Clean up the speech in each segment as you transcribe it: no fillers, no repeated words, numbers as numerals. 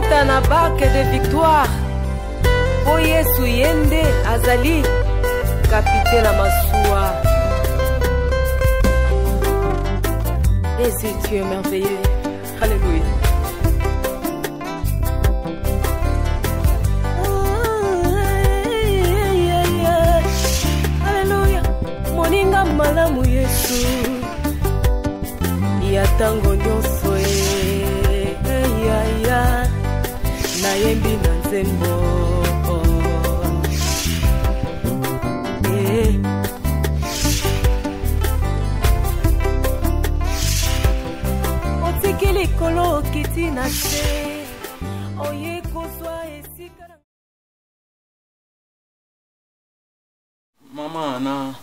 Tokota na bac de victoire. O Yesu yende azali capitaine Massoua. Et c'est Dieu merveilleux. Alléluia. Alléluia. Moninga malamu Yesu. Yatango nyonso ya nayembi na nzembo. Otikili kolo kiti na se oye kozwa esika. Maman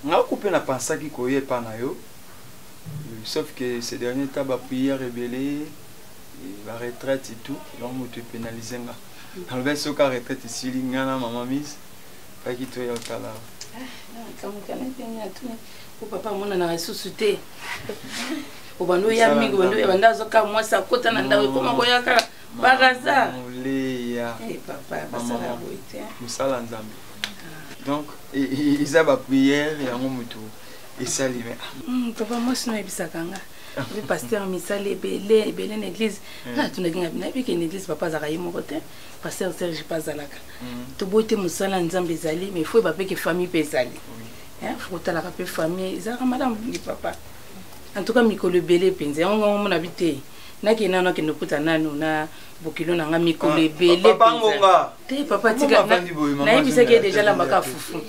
na coupé na pensaki koye pa na yo. Sauf que ces derniers temps, la prière rebellée, la retraite et tout, donc tu pénalises. Dans le verset de la retraite ici, il y a maman mise, pas qui te y a au talent. Quand on papa mon a ressuscité. Au bando ya mingi bando ya banda zoka moi ça kota na ndawe koma koya ka bagaza. Léa. Eh papa basala boite. Musala nzambe. Donc ils ont la prière et en mutu. Et ça lui met. Papa moi sinon ebisakanga. Le pasteur misale belé l'église. Ah tu n'as bien vu qu'une église papa zakayi mon côté. Pasteur Serge Pazalaka. To boite musala nzambe zali mais faut pas que famille pesali. Hein faut que la famille zaka madame papa. En tout cas mikolo belé penze on habité. Naki nana ke nokuta nanu na bokilo na nga mikolo belé. Papa ngonga. Te papa tika na yebisa ke déjà la maka fufu.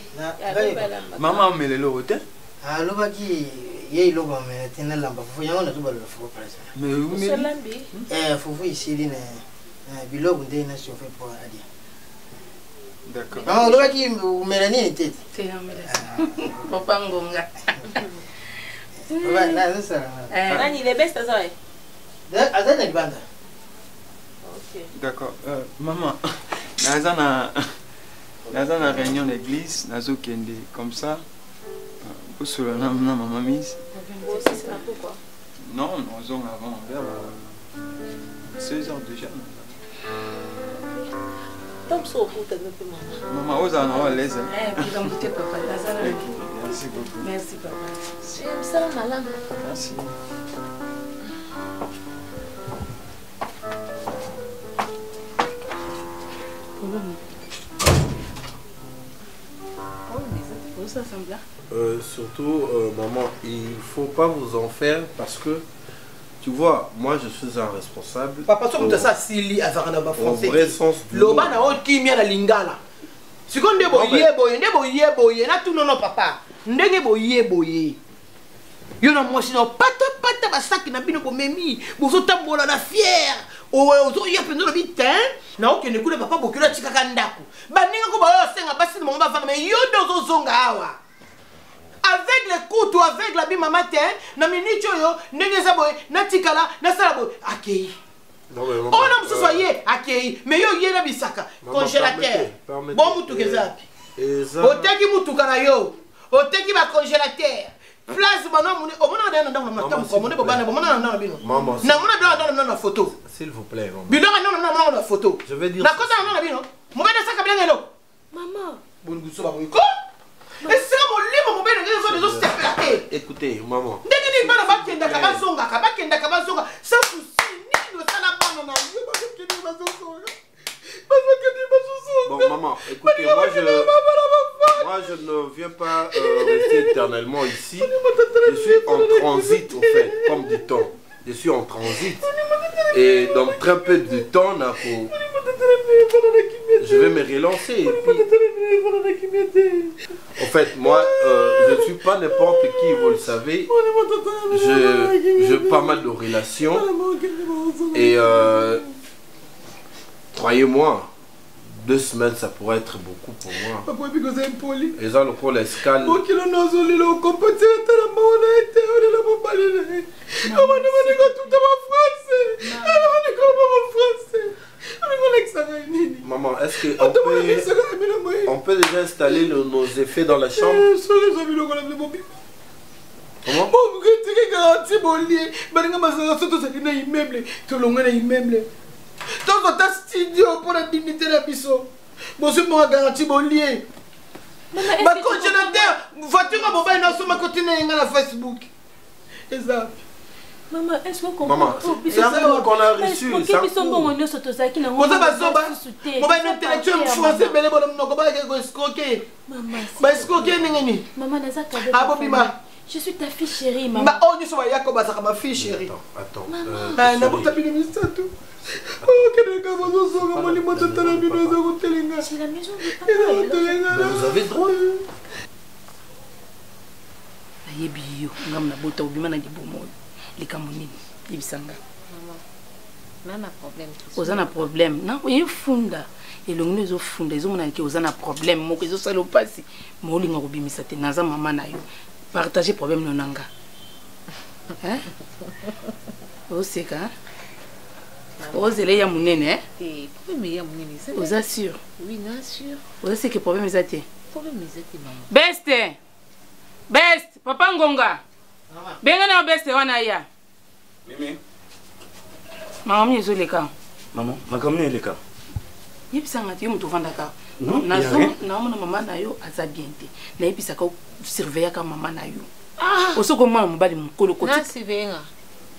Maman melelo hotel. Allo baki ye loba me tena lamba fufu yango na tuba lo fufu pala. Mais fufu ici line bilogo ndé na chauffeur pour adia. D'accord. Ah lo baki melani tete. Te melani. Papa ngonga. Ouais, là ça. Nani les best azoi. Azana libanda. OK. D'accord. Maman, naza na réunion d'église, nazo kende comme ça. Pour cela maman mise. C'est un peu quoi? Non, nous avons avant vers 16 heures déjà. Donc ça pour te mettre maman. Maman, vous en avez l'aise. Puis embouter papa, Merci beaucoup. Merci papa. J'aime ça malade. Merci. Surtout, maman, il faut pas vous en faire parce que, tu vois, moi je suis un responsable. Papa, tu as ça, Sili, à Zarana français. Au vrai sens du mot. Loba na o kimia na lingala. Seconde boye, na tout non papa. Ndenge boye. Yo na moi sinon pata basaki na bino bomemi, bozo tambola na fier. Ozo ya pendo na bitin. Na o kende kule papa bokila tikaka ndako. Baninga ko ba senga basi mo ba fanga mais yo dozo zonga awa. Avec les couteaux, avec la bima matin, na minicho yo, ndenge za boye, na tikala, na sala boye, akei. Non mais maman. On a soyez akei, mais yo yena bisaka, congélateur. Bon mutu kezapi. Oteki mutu kana yo. Oteki ba congélateur. Place bana muni, o mona na ndanga mata ko mona bana mona na bino. Maman. Na mona na photo. S'il vous plaît, maman. Bino na na photo. Je vais dire. Na kota na bino. Mo bena saka bena ngelo. Maman. Bon gusto ba ko. Et c'est mon livre, mon bébé, les autres se écoutez, maman. Dès que les gens bakenda kabazonga, ça souci ni le salabana na Bon maman, écoutez, moi je ne viens pas rester éternellement ici. Je suis en transit au fait, comme dit-on. Je suis en transit. Et dans très peu de temps, je vais me relancer. Et puis, en fait, moi, je ne suis pas n'importe qui, vous le savez. J'ai pas mal de relations. Et croyez-moi, 2 semaines, ça pourrait être beaucoup pour moi. Et ça, le coup, l'escale. Maman, est-ce qu'on peut déjà installer nos effets dans la chambre? Comment? ta studio pour la dignité de la biso. Bon, c'est moi garanti mon lien. Ma congélateur, voiture à mobile, non, sur ma côté, na Facebook. Et ça. Maman, est-ce qu'on comprend? Maman, c'est ça qu'on a reçu. Est-ce qu'on sont bons au sur Tozaki? Vous avez un mobile intellectuel, vous choisissez, mais les bonhommes n'ont pas escroqué. Maman, escroqué, n'est-ce pas? Maman, ah, Bobima. Je suis ta fille chérie, maman. Oh, nous sommes à ma fille chérie. Attends. Maman. N'a pas mis ça tout. Oh, quel gars, c'est la maison de papa. Vous avez droit. Ayebi yo, ngam na bota obima na dibomo. Likambo nini? Yebisanga. Maman, na problème. Ozana problème. Na oyefunda. Elongi ezofunda ezomona ke ozana problème moko ezosala opasi. Molinga kobimisa te naza mama na yo. Partager problème nonanga. Hein? Oseka. Ozele ya munene, hein? Problème ya munene, c'est Oza sûr. Oui, bien sûr. Oza c'est que problème ezate. Problème ezate maman. Best. Best, papa Ngonga. Benga na best wana ya. Mimi. Mama mi ezoleka. Maman, makamni eleka. Yebisanga te yo mutu vandaka. Non, na mona mama na yo aza bien te. Na yebisaka surveiller ka mama na yo. Ah, osoko mwana mobali mukolo koti. Na sivenga.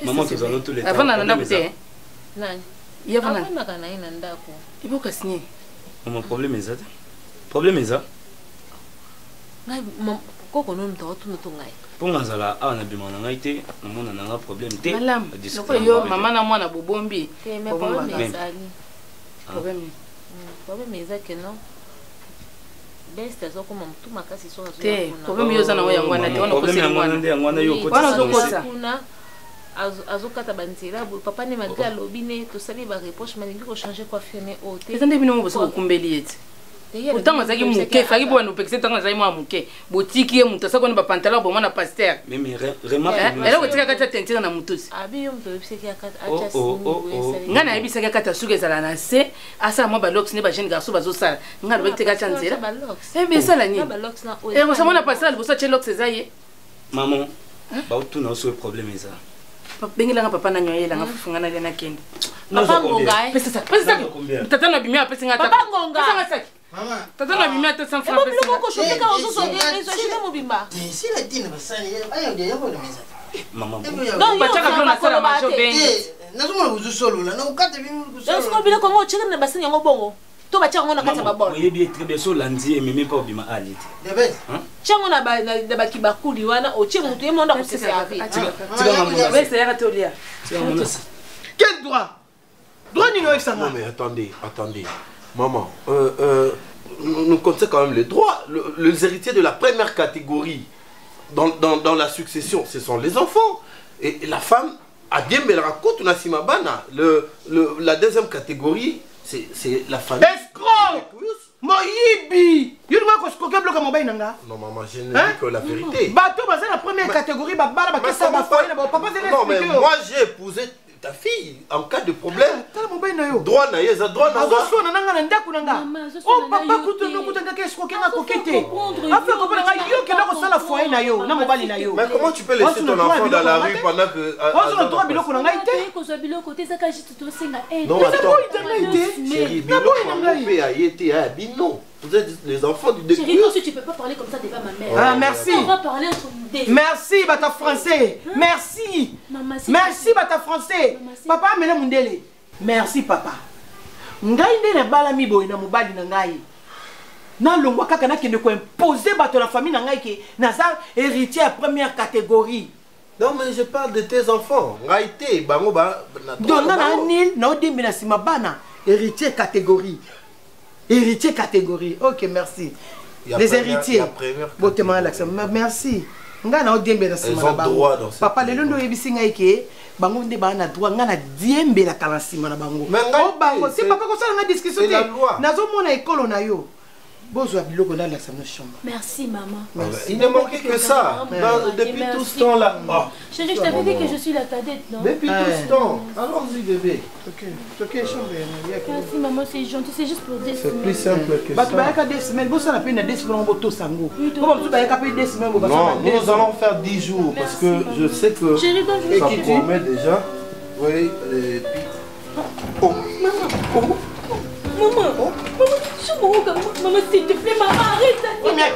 Maman tu vas dans tous les temps. Avant na nda bute. Nani? Yavana. Avant na kana ina ndako. Ibo ka signer. Maman problème ezate. Problème eza. Ngai koko no mto tu no ngai. Ponga zala a na bima na ngai te, na mona na nga problème te. Malam. Loko yo mama na mwana bobombi. Te me problème ezali. Problème. Problème eza que non. Best azo ko mtu makasi so azo. Te, problème yo zana ya ngwana te wana ko problème ya ngwana nde ya ngwana yo ko wana zo kosa. azokata banzela papa ne malgré alobi ne tosali ba reproche malingi ko changer coiffure ne ote eza nde bino mo boso kumbeli yeti utanga zaki muke faki bo no pekse tanga zaki mwa muke botiki ye muto sako ne ba pantalon bo mwana pasteur mais remarque ela ko tika kata tentira na mutusi abi yo mto biseki akata acha sini ngana yebisa ka kata suke zala na se asa mo ba locks ne ba jeune garçon bazo sala ngana ba tika chanzela be sala ni ba locks na e mo sa mona pasteur boso che locks ezaye maman ba utuna so problème eza bengela nga papa na nyoyela nga fufungana lena kende papa ngonga pesa tata na bimia pesa nga papa ngonga pesa nga saki Maman, tata na bimia 300 francs pesa nga ko shoka ka ozo so shime mobimba si la dine basani ayo ndia yabo na meza maman donc bachaka blo na sala majo bengi nazoma kuzusolola na ukate bimu kusolola est-ce que bila ko mo chika na basani yango bongo to ba chango na kata ba bol oui bien très bien so lundi et même pas bima ali de bes chango na ba kibakuli wana o chi mutu yemonda ko se servi besa ya katolia quel droit droit ni no Non mais attendez. Maman, nous connaissons quand même les droits. Les héritiers de la première catégorie dans la succession, ce sont les enfants. Et la femme a bien me raconte na simabana. La deuxième catégorie, c'est la famille. Escroc! Moyibi! Yuruma ko skoke bloka mobile nanga. Non maman, je ne dis que la vérité. Bato baza la première catégorie ba bala ba kessa ba foyer ba papa zele. Non mais moi j'ai épousé ta fille en cas de problème. Tala mobile na yo. Droit na yeza droit na. Azo na nanga na ndaku nanga. Oh papa kutu no kutu ndaka escroke nga kokete. Afa ko bana yo ke ndako sala foyer na yo na mobile na yo. Mais comment tu peux laisser ton enfant dans la rue pendant que on se droit biloko na ngai te. ko zo biloko te saka juste to senga non attends. Chérie, biloko na pe a yete a bino. Vous êtes les enfants du décret. Chérie, tu peux pas parler comme ça devant ma mère. Ah, merci. On va parler entre nous. Merci, bata français. Merci. Merci, bata français. Papa, mena mundele. Merci, papa. Ngai nde na bala mi boy na mobali na ngai. Na longwa kaka na kende ko imposer bato la famille na ngai ke naza héritier à première catégorie. Non mais je parle de tes enfants. Ngai te bango ba na. Donna na nil na odimbe na sima bana héritier catégorie. Héritier catégorie. Ok, merci. Les héritiers. Merci. Nga na diembe na sima na bango. Papa lelo ndo yebisi ngai ke bango nde ba na droit nga na diembe la kala sima na bango. Oh bango, si papa ko sala nga discussion te. Nazo mona ekolo na yo. Bonjour biloko na la chambre. Merci maman. Il ne manquait que ça. Depuis tout ce temps là. Chérie, je t'avais dit que je suis la cadette, non? Depuis tout ce temps. Allons-y bébé. Ok, chambre. Merci maman, c'est gentil, c'est juste pour des semaines. C'est plus simple que ça. Bah tu vas y des semaines, vous ça la peine des semaines boto sango. Comment tu vas y payer des semaines au Non, nous allons faire 10 jours parce que je sais que Chérie, quand je ça promet déjà. Oui, et puis oh maman. Maman, s'il te plaît, maman, arrête ça. Oui, mais allez.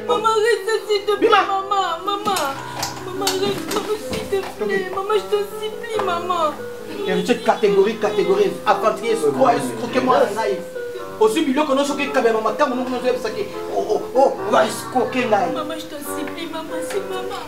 Maman, arrête ça, s'il te plaît, maman. Maman, arrête, maman, s'il te plaît. Maman, je te supplie, maman. Il y a une petite catégorie, aventurier, escroquez-moi la naïf. Aussi, il y a un peu de caméra, maman, quand on a ça, on va escroquer là. Maman, je te supplie, maman, c'est maman.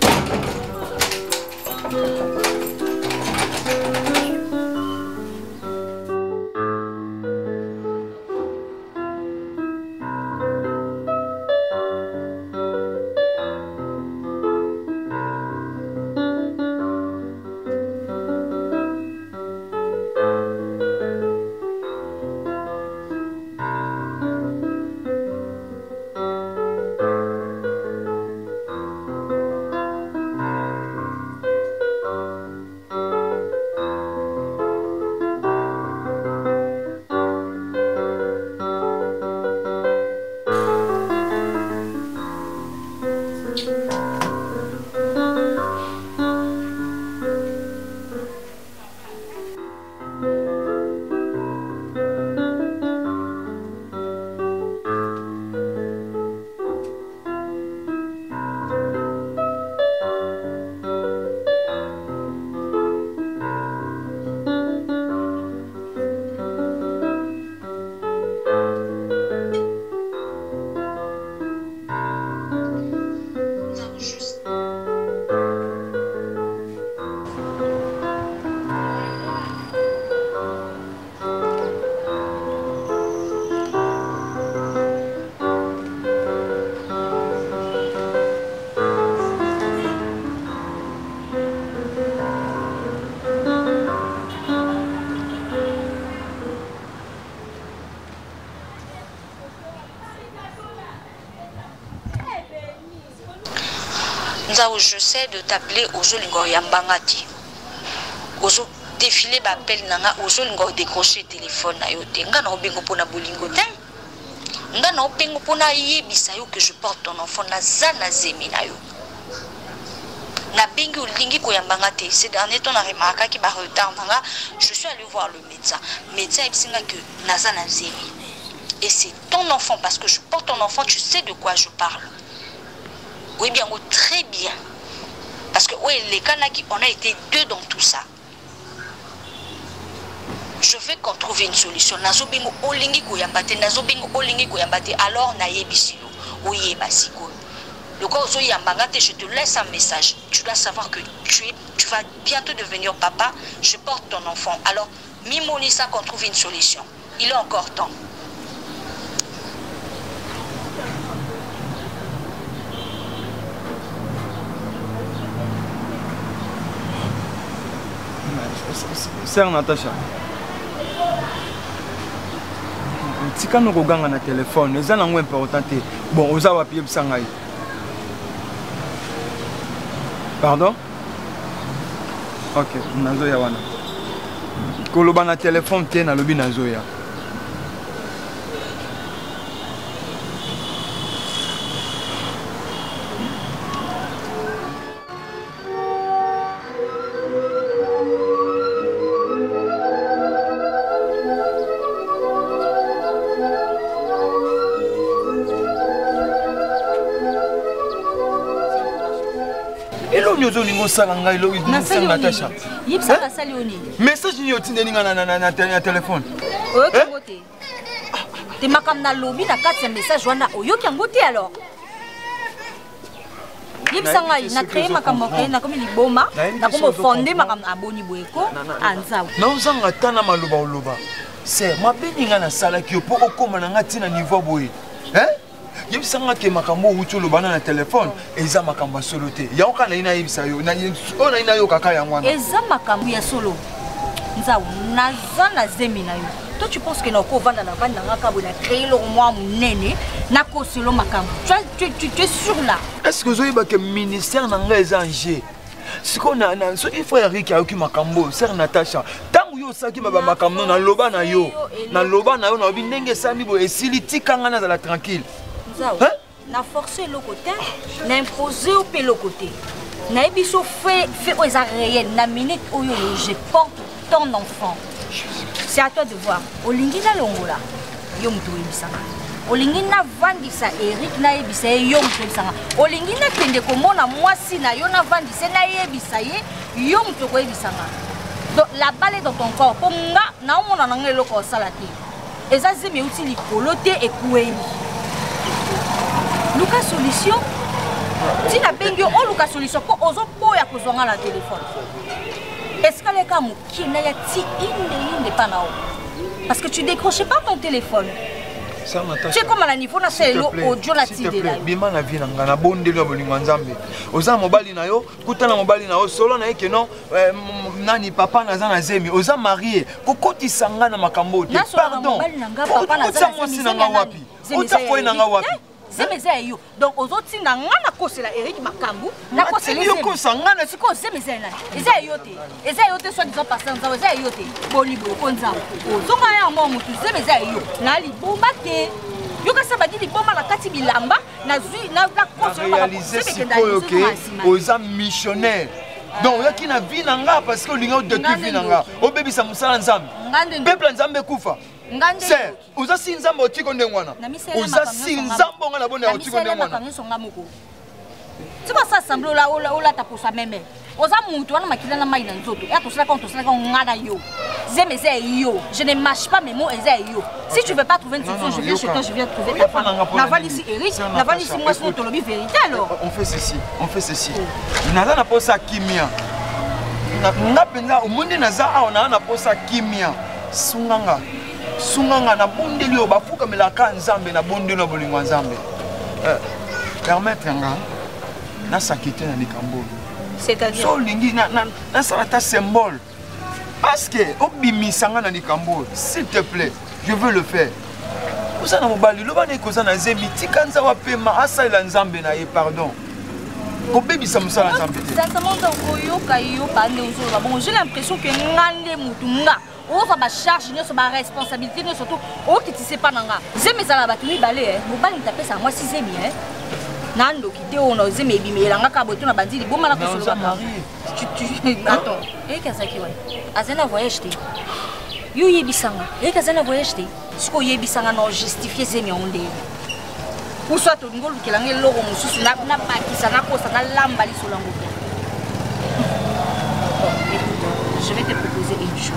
Je sais de t'appeler Ozo Lingo Yambangati. Ozo défiler m'appelle nanga Ozo Lingo décrocher téléphone na yote. Nga na obengo pona bolingo te. Nga na obengo pona yebisa yo que je porte ton enfant na zana zemi na yo. Na bengi olingi ko yambangati. Ces derniers temps na remarqué ki ba retard nanga. Je suis allé voir le médecin. Médecin ebisinga que na zana zemi. Et c'est ton enfant parce que je porte ton enfant, tu sais de quoi je parle. Oui, bien, très bien. Parce que oui, les Kanaki, on a été deux dans tout ça. Je veux qu'on trouve une solution. Nazobingo olingi koyambate, nazobingo olingi koyambate. Alors naïebisilo, oui basiko. Le corps zo yambangate, je te laisse un message. Tu dois savoir que tu vas bientôt devenir papa. Je porte ton enfant. Alors mimonisa qu'on trouve une solution. Il est encore temps. Sœur Natacha, tika no koganga na téléphone, eza nango important te. Bon, oza wapi yebisa ngai. Pardon? Ok, nazoya wana. Koloba na téléphone te na lobi nazoya. Natasha. Message ni yoti ndeninga na téléphone. Oyoki te makam na lobi na kati ya message wana oyoki yango te alors. Yebisa ngai na créer makambo ke na komi liboma na komo fonder makambo aboni boyeko anzawa. Na uzanga tana maloba oloba. C'est ma beninga na sala ki po okoma na ngati na niveau boye. Yebisanga ke makambo utu lobana na téléphone eza makambo solo te. Ya oka na ina yebisa yo na ona ina yo kaka ya ngwana. Eza makambo ya solo. Nzawu naza na zemi na yo. Toi tu penses que na ko vanda na vanda ngaka bo na créer le moi munene na ko solo makambo. Tu es sûr là? Est-ce que zoyeba ke ministère na nga eza angé? Siko na so il faut yari ki ayoki makambo, sœur Natacha. Tangu yo saki baba makambo na loba na yo. Na loba na yo na obi ndenge sami bo esili tikanga na la tranquille. Na forcer le côté, na imposer au pe le côté. Na ebiso fait aux réel na minute où je porte ton enfant. C'est à toi de voir. Olingi na longola. yo mutu oyebisanga olingi navandisa Eric nayebisa ye yo mutu oyebisanga olingi nakende komona mwasi na yo navandise nayebisa ye yo mutu okoyebisanga donc la balle est dans ton corps po nga naomona nanga eloko osala te eza zemi euti likolo te ekueli luka solution tina bengi yo oluka solution po ozoboya kozwanga na telefone est-ce que les cas qui n'a ti inde pas là parce que tu décroches pas ton téléphone ça Natacha tu es comme à la niveau na c'est audio na ti de là bima na vie na bondelo bolingo nzambe oza mobali na yo kutana mobali na yo solo na yeke non nani papa naza na zemi oza marié kokoti sanga na makambo te pardon papa naza na wapi ota foi na wapi zemeza yo donc ozotinda ngana kosela Eric makambu na kosela yo kosangana siko zemeza na eza yote soit disant passer nzawo eza yote boli boko nzawo ozonga ya mo mutu zemeza yo na libomba ke yo kasa badi libomba na kati bilamba na zui na kosela réaliser sikoyo ke oza missionnaire donc yo ki na vie na nga parce que olinga depuis vie na nga obebisa musala nzambe peuple nzambe kufa c'est oza si nzambe otiko ndengwana oza si nzambe nga na bonne otiko ndengwana tu vas s'assembler là ola ta pour sa meme oza mutu wana makila na mai na nzoto ya tosala ngana yo zemeza yo je ne mâche pas mes mots eza yo si tu veux pas trouver une solution je viens chez toi je viens trouver ta femme navali ici Eric navali ici moi sinon tolobi vérité alors on fait ceci naza na posa kimia na penza omundi naza aona na posa kimia sunganga na bondeli o bafuka melaka nzambe na bondeli na bolingo nzambe permettre nga na sakite na likambo c'est-à-dire so lingi na salata symbole parce que obimisanga na likambo s'il te plaît je veux le faire oza na mobali loba na koza na zembi tika nzawa pema asala nzambe na ye pardon obebisa musala nzambe te sincèrement oyoka yo bande ozola bon j'ai l'impression que ngande mutu nga oza ba charge nyonso ba responsabilité nyonso surtout okitise pa nanga zemezala bato mibale mobali ntapesa moi 6e nando kite ono zeme ebimelanga ka boto na bandili boma na kosolo ba attends kazaki wa azena voyage te yo yebisanga kazena voyage te siko yebisanga no justifier zeme onde ou soit to ngolu kelanga eloko mususu na bakisa na kosa na lamba lisolango je vais te proposer une chose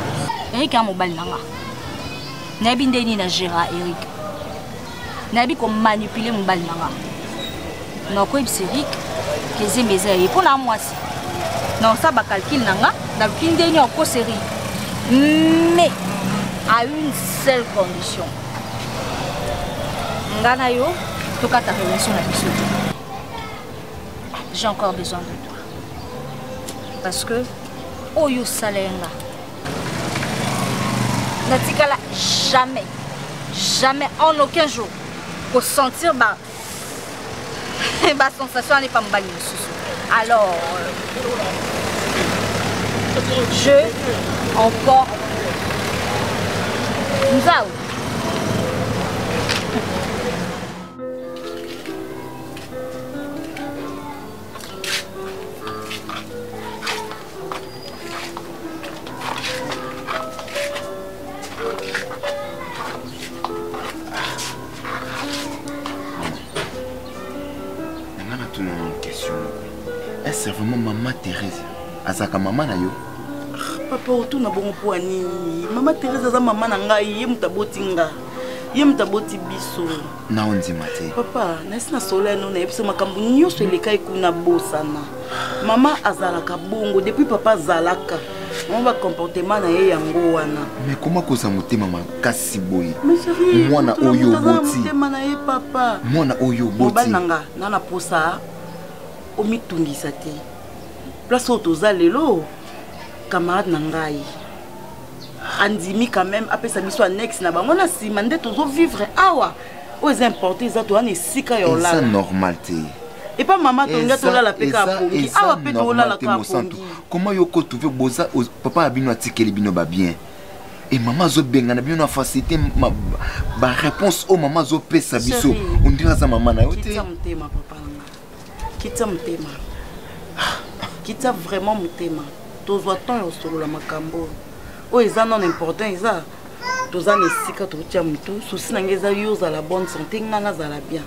Eric a mobile nanga nabi ndeni na gérer Eric nabi ko manipuler mobile nanga na ko Eric que zemeza et pour na mwasi na ça ba calcul nanga na ndeni ko série mais à une seule condition ngana yo toka ta relation na biso j'ai encore besoin de toi parce que oyo salenga natikala jamais en aucun jour pour sentir ma sensation n'est pas mbali alors je encore Nzao c'est vraiment maman Thérèse. Azaka maman na yo. Papa otu na bongo po nini? Maman Thérèse aza maman na ngai, ye mutabotinga. Ye mutaboti biso. Na onzi mate. Papa, nasi na sola no na yebisa makambo nyonso eleka ikuna bosana. Maman azalaka bongo depuis papa azalaka. On va comportement na ye yango wana. Mais comment koza motema makasi boye? Mwana oyo boti. Motema na ye papa. Mwana oyo boti. Mobali nanga na posa omitungisa te. Place otoza lelo camarade na ngai. Andimi quand même apesa biso annexe na bango na sima nde tozo vivre awa. O est important za to ana sika yo la. C'est normal te. Et pas maman tonga tola la peka pongi. Awa pe tola la ka pongi. Comment yoko trouver boza papa abino atikeli bino ba bien. Et maman zo benga na bino na facilité ba réponse au maman zo pesa biso. On dirait ça maman na yote. Kita mtema papa. Kita mtema. Kita vraiment mtema. Tozwa ton yo solo la makambo. O eza non important eza. toza na esika tokotia motu susi na ngai eza yo ozala bonne santé ngai nazala bien.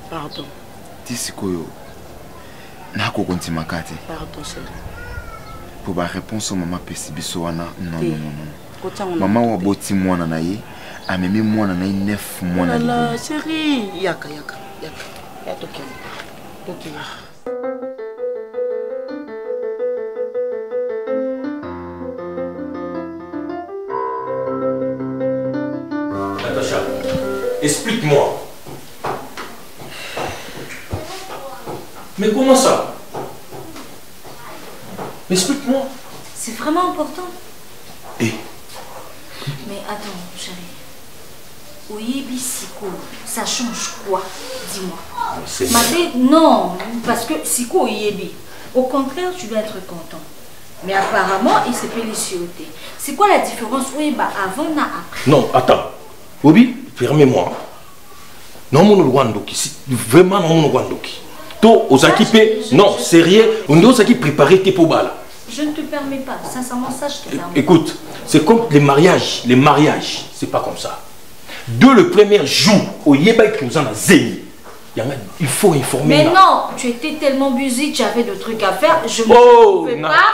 Pardon. Ti sikoyo nakokontimaka te. Pardon chérie. Po baréponse mama pesi biso wana non. Mama waboti mwana na ye amemi mwana na ye 9 mois na libomo. Chérie, yaka. Ya toke. Natacha, explique-moi. Mais comment ça? Explique-moi. C'est vraiment important. Eh. Mais attends, chérie. Oyebi Siko, ça change quoi? Dis-moi. Non, parce que Siko Oyebi, au contraire, tu dois être content. Mais apparemment, il s'est félicité. C'est quoi la différence Oyeba avant et après? Non, attends. Obi, permets-moi. Non, mon Rwandoki. Vraiment, non, mon Rwandoki. Toi, aux équipés, non, sérieux, on doit préparer tes poubales. Je ne te permets pas, sincèrement, ça je te permets. Écoute, c'est comme les mariages, c'est pas comme ça. Dès le premier jour, au Yéba qui nous en a zéni, il faut informer. Mais non, tu étais tellement busy, tu avais de trucs à faire, je ne pouvais pas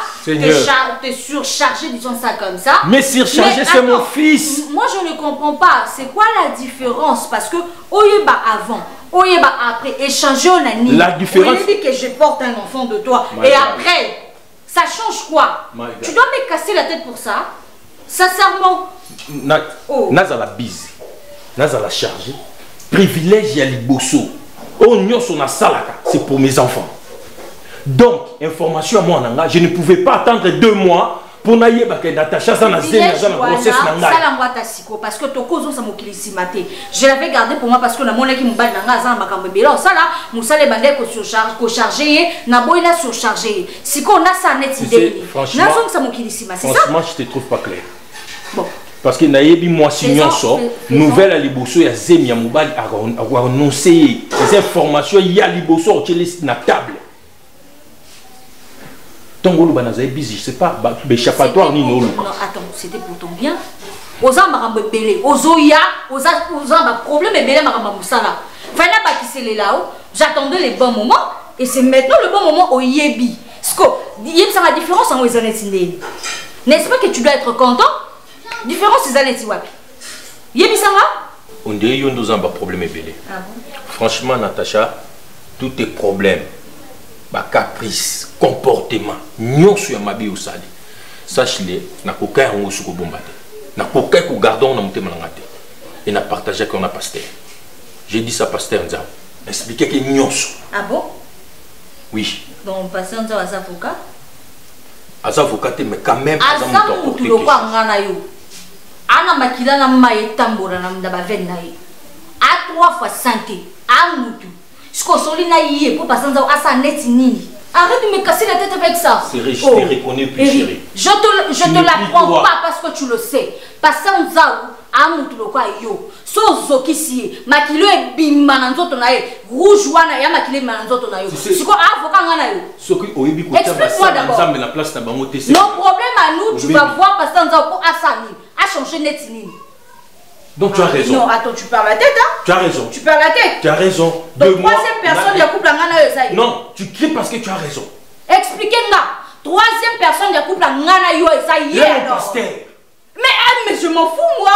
te surcharger, disons ça comme ça. Mais surcharger, c'est mon fils. Moi, je ne comprends pas, c'est quoi la différence? Parce que au Yéba avant, au Yéba après, échanger on a ni. La différence. On dit que je porte un enfant de toi, et après. Ça change quoi? Tu dois me casser la tête pour ça? Sincèrement. Naza la bise. Naza la charge. Privilège ya liboso. Oignon sur la salaka. C'est pour mes enfants. Donc, information à moi, je ne pouvais pas attendre 2 mois pour naïe que Natacha ça n'a grossesse parce que ton cause ça je l'avais gardé pour moi parce que la monnaie qui me bat dans ça là ça là musale bandé ko surcharger na boina surcharger si qu'on a ça net idée franchement je te trouve pas clair. Bon parce que naïebi moi signon so nouvelle à liboso ya zemi ya mobali a annoncé les informations il y a liboso na table. Tongolo banazaï busy, c'est pas échappatoire ni non. Non, attends, c'était pour ton bien. Oza marambe belé, ozoya, oza problème et belé marambe musala. Fana ba qui c'est là-haut, j'attendais les bons moments et c'est maintenant le bon moment au yebi. Sko, yeb ça la différence en ozanetiné. N'est-ce pas que tu dois être content? Différence c'est zaneti wapi. Yebi ça va? On dirait yon nous a pas problème belé. Ah bon? Franchement Natacha, tous tes problèmes caprice, comportement, nyon sur ma bio sali. Sache-le, na koka on suko bombate. Na koka ko gardon na mutema ngate. Et na partager qu'on a pasteur. J'ai dit ça pasteur Nzao. Expliquer que nyon. Ah bon? Oui. Donc pasteur Nzao az avocat? Az avocat mais quand même az mutu lo kwa ngana yo. Ana makila na maye tambora na ndaba venna yi. A 3 fois santé, a mutu. Je pour passer dans arrête de me casser la tête avec ça. C'est riche, je te reconnais plus chérie. Je te l'apprends pas parce que tu le sais. Passer dans yo. Sozo kisi makilo e bimba na nzoto na e rouge wana ya makile na nzoto na yo. Siko avocat ngana yo. Soki oyebi ko taba ça la place na bango te. Non problème à nous, tu vas voir passer dans pour asani, a changer netini. Donc tu as raison. Non, attends, tu perds la tête, hein? Tu as raison. Tu perds la tête. Tu as raison. Donc, troisième personne du couple ngana yo. Non, tu cries parce que tu as raison. Expliquez-moi. Troisième personne du couple ngana yo ça y est. Mais je m'en fous, moi.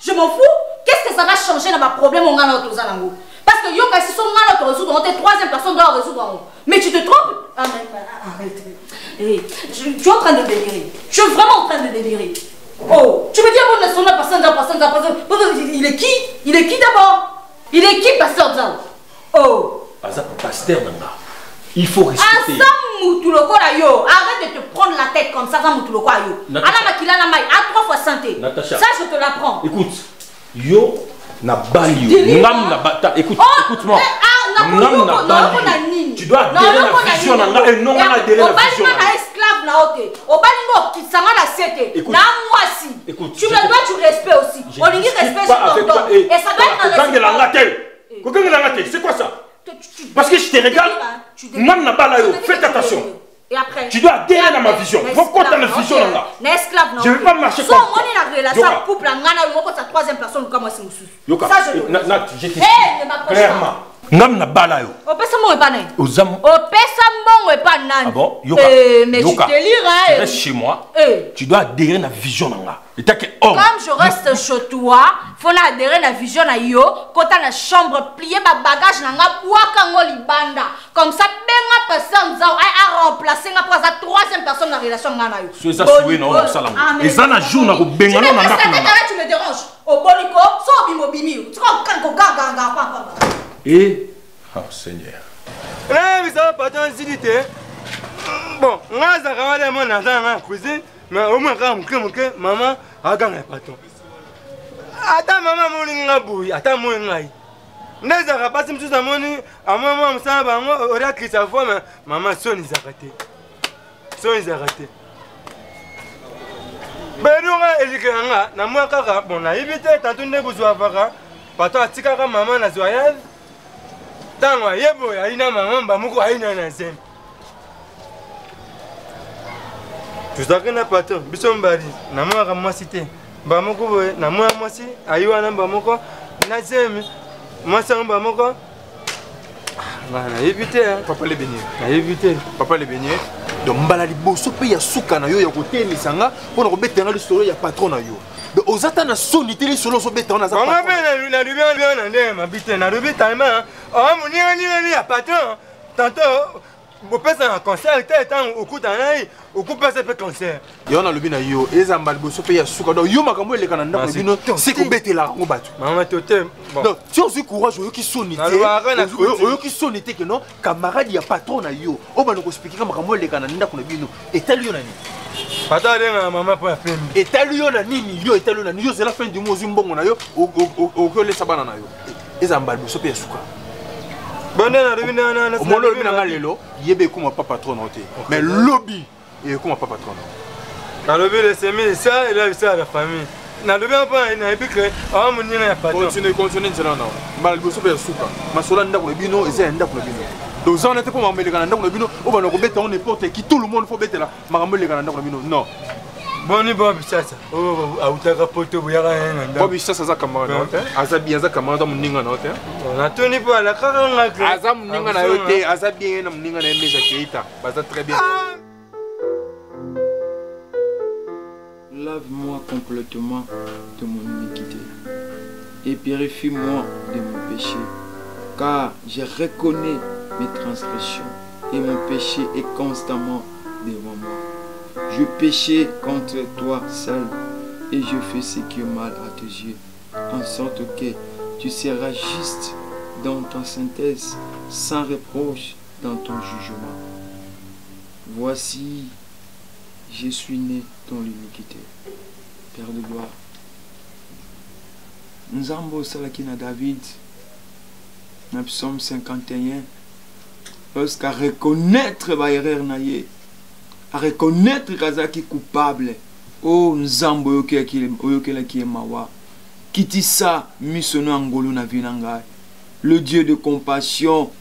Je m'en fous. Qu'est-ce que ça va changer dans ma problème au ngana to zanango? Parce que yo kasi son ngana to résoudre, troisième personne doit résoudre. Mais tu te trompes? Arrête. Tu es en train de délirer. Tu es vraiment en train de délirer. Oh, tu me dis bon laisse la personne il est qui? Il est qui d'abord? Il est qui pasteur Zao? Oh, pasteur nanga. Il faut respecter. Arrête de te prendre la tête comme ça, yo. À 3 fois santé. Natacha. Ça je te l'apprends. Écoute, yo na balio. Nam na bata. Écoute, écoute-moi. Nam na balio. Tu dois adhérer la vision nanga et non na adhérer la vision. Esclave na ote. Obalingo qui sanga na sete. Na mwasi. Écoute, tu me dois du respect aussi. On dit respect sur ton. Et ça doit être un respect. C'est quoi ça? Parce que je te regarde, faites attention. Et après? Tu dois adhérer dans ma vision. Pourquoi tu as la vision là? Esclave, non. Je ne vais pas marcher comme ça. Si on est dans la relation couple, on a troisième personne comme moi, c'est Moussou. Yoka, ça je Nat, je t'explique. Ne m'approche Clairement. Ngam na bala yo. Opesa mbongo epa nani? Ozam. Opesa mbongo epa nani? Ah bon? Yoka. Mais Yoka. tu te liras. Tu restes chez moi. Tu dois adhérer à la vision nanga. Comme je reste chez toi, faut adhérer à la vision na yo, quand dans la chambre plier ma bagage nanga boaka ngo libanda. Comme ça benga personne za a remplacer nga pour la troisième personne dans la relation nga na yo. C'est ça souhait non ça là. Et ça na jour na ko benga na nanga. Tu me déranges. Au boliko, so bimo bimi. Tu comprends quand ko ganga papa. Et oh Seigneur. Là, vous avez pas tant d'idées. Bon, moi, ça va aller mon enfant en cuisine, mais au moins quand maman a gagné pas tant. Attends, maman, mon linga bouille, attends, mon linga. N'est-ce pas pas si tout à mon à maman, ça va, on aurait écrit sa fois, mais maman, son ils a raté. Son ils a raté. Ben, nous, il y a un moi, bon, on a évité, t'as tout le besoin de faire. Pas toi, tu as maman, la joyeuse. Tango yebo aina mama bamuko aina na zem. Tuzaka na pato biso mbari na mwa ka mwasi te. Bamuko boye na mwa mwasi ayiwa na bamuko na zem. Mwasa bamuko. Bana éviter papa le béni. Na éviter papa le béni. Donc mbala liboso pe ya suka na yo ya kote sanga pona ko betanga le solo ya patron na yo. Donc aux attentes sonité les solo so betanga na za patron. On appelle la lumière na ndé ma bité na rubi taima. Oh mon ni ya patron. Tantôt vous passez un concert tant au coup d'année au coup passer pe concert. Yo na lobi na yo eza mbala liboso pe ya suka donc yo makambo ele kana ndako bino c'est ko betela ngo batu. Maman totem. Donc si on se courage yo ki sonité. Yo ki sonité que non camarade ya patron na yo. O ba no ko expliquer makambo ele kana ndako na bino etali yo na ni. Pata lenga maman pour la fin. Etali yo na nini yo etali yo na ni yo c'est la fin du mois zimbongo na yo o ko le sabana na yo. Eza mbala liboso pe ya suka. Bonne na rubi na mo lobi na ngalelo yebe kuma pas patron noté mais lobby et kuma pas patron. Na lobby les semis ça et là ça à la famille. Na lobby pas na epikre ah mon ni na patron. Continue cela non. Mbala liboso pe ya suka. Masola ndako na bino eza ndako na bino. Donc ça on était pas mameli kana ndako na bino o ba no ko beta on n'importe qui tout le monde faut beta la makameli kana ndako na bino non. Boni Bob sasa. Oh autaka poto buyaka nganda. Bob sasa za camarade. Aza bien za camarade muninga na hotel. On a tenu pas la karanga. Aza muninga na hotel, aza bien na muninga na Meja Keita. Baza très bien. Lave-moi complètement de mon iniquité et purifie-moi de mon péché, car je reconnais mes transgressions et mon péché est constamment devant moi. Je péchais contre toi seul et je fais ce qui est mal à tes yeux, en sorte que tu seras juste dans ta synthèse, sans reproche dans ton jugement. Voici, je suis né dans l'iniquité. Père de gloire. Nous avons Salakina David, dans le psaume 51, lorsqu'à reconnaître ma erreur naïe, à reconnaître Kazaki coupable. Oh, Nzambo oyokela ki mawa. Kitisa misono angolo na vinanga. Le Dieu de compassion,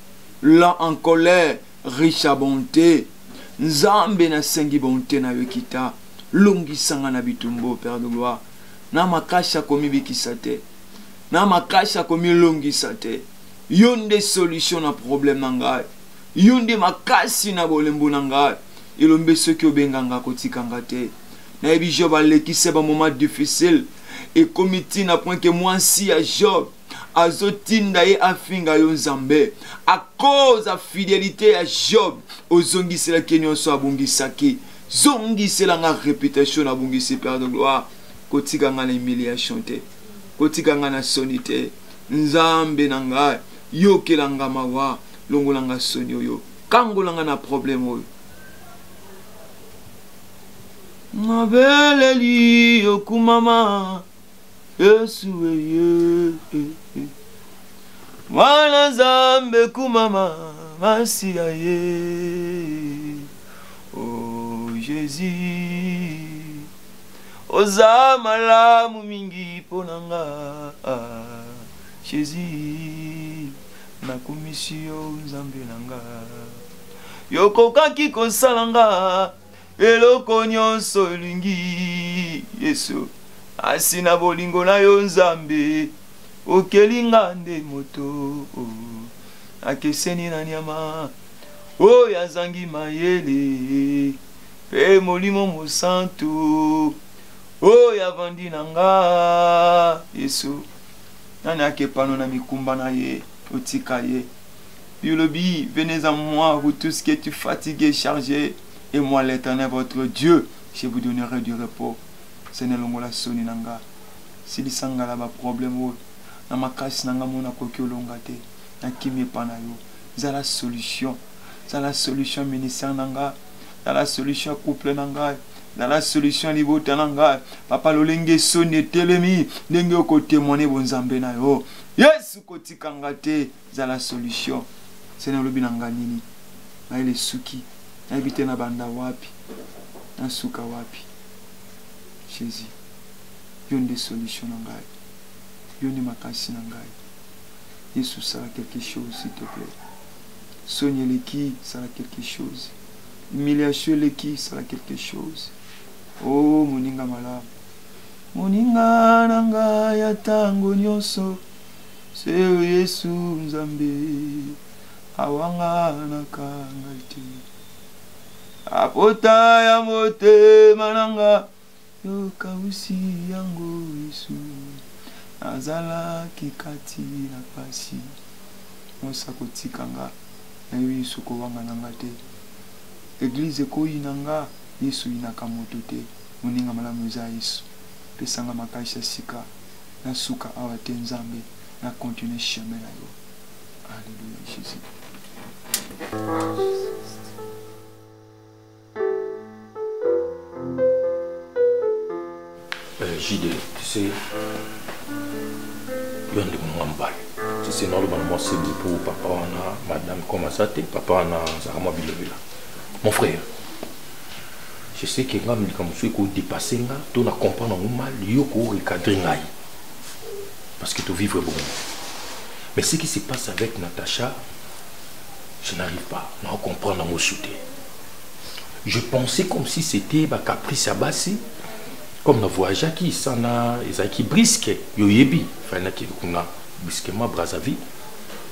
lent en colère, riche à bonté. Nzambe na sengi bonté na yokita. Longi sanga na bitumbo, Père de gloire. Na makasha komi bikisate. Na makasha komi longi sate. Yonde solution na problème nanga. Yonde makasi na bolembo nanga. Ilombe ceux qui obenganga kotikanga te. Na ebi Job alekise ba moment difficile. Et comité na point que moi si à Job. Azotinda ye afinga yo Nzambe. À cause de fidélité à Job. Ozongi c'est la kenyon so abongi saki. Zongi c'est la réputation abongi se Père de gloire. Kotikanga na humiliation te. Kotikanga na sonité. Nzambe nanga. Yo kelanga mawa. Longolanga soni yo. Kangolanga na problème yo. Mabeleli okumama Yesu ye Mwana Nzambe kumama Masia ye Oh Jésus Oza malamu mingi ponanga Jésus Nakumisio Nzambe nanga yokokaki kosalanga eloko nyonso olingi Yesu asina bolingo na yo Nzambe okelinga nde moto akeseni na nyama oyo azangi mayele pe molimo mosantu oyo avandi na nga Yesu nani akepano na mikumba na ye otika ye biolobi venez à moi vous tous qui êtes fatigués chargés et moi l'Éternel votre Dieu je vous donnerai du repos Seigneur longola soni nanga sili sangala ba problème o na makasi nanga mona koki olonga te na kimi pana yo za la solution ministère nanga za la solution couple nanga dans la solution libota nanga papa lolenge soni telemi ndenge oko témoigner bonzambe na yo Yesu kotikanga te za la solution Seigneur lobi nanga nini na ile suki na bité na banda wapi na suka wapi Jésus yon des solutions nanga yon ni makasi nanga Yesu sera quelque chose s'il te plaît Sonia Leki sera quelque chose humiliation Leki sera quelque chose oh moninga malamu moninga nanga ya tango nyonso seo Yesu Nzambe awanga nakanga te apota ya motema nanga yokausi yango Yesu azala kikati na pasi mosa kotikanga na Yesu ko wanga nanga te Église ko inanga Yesu inaka moto te moninga malamu za Yesu pesanga makaisha sika na suka awa te Nzambe na continuer chemin na yo. Alléluia Jésus. JD, tu sais, il y a des moments mal. Tu sais, normalement, c'est pour papa, madame, comment ça t'es, papa, Zarama Bilobila. Mon frère, je sais que quand je suis dépassé, tu ne comprends pas mal, il y a recadrer. Parce que tu vivres bon. Mais ce qui se passe avec Natacha, je n'arrive pas à comprendre mon soutien. Je pensais comme si c'était un caprice à bassi. Comme nous voyons qui s'en a, qui brisque, yoyebi, enfin qui kuna brusquement Brazzaville.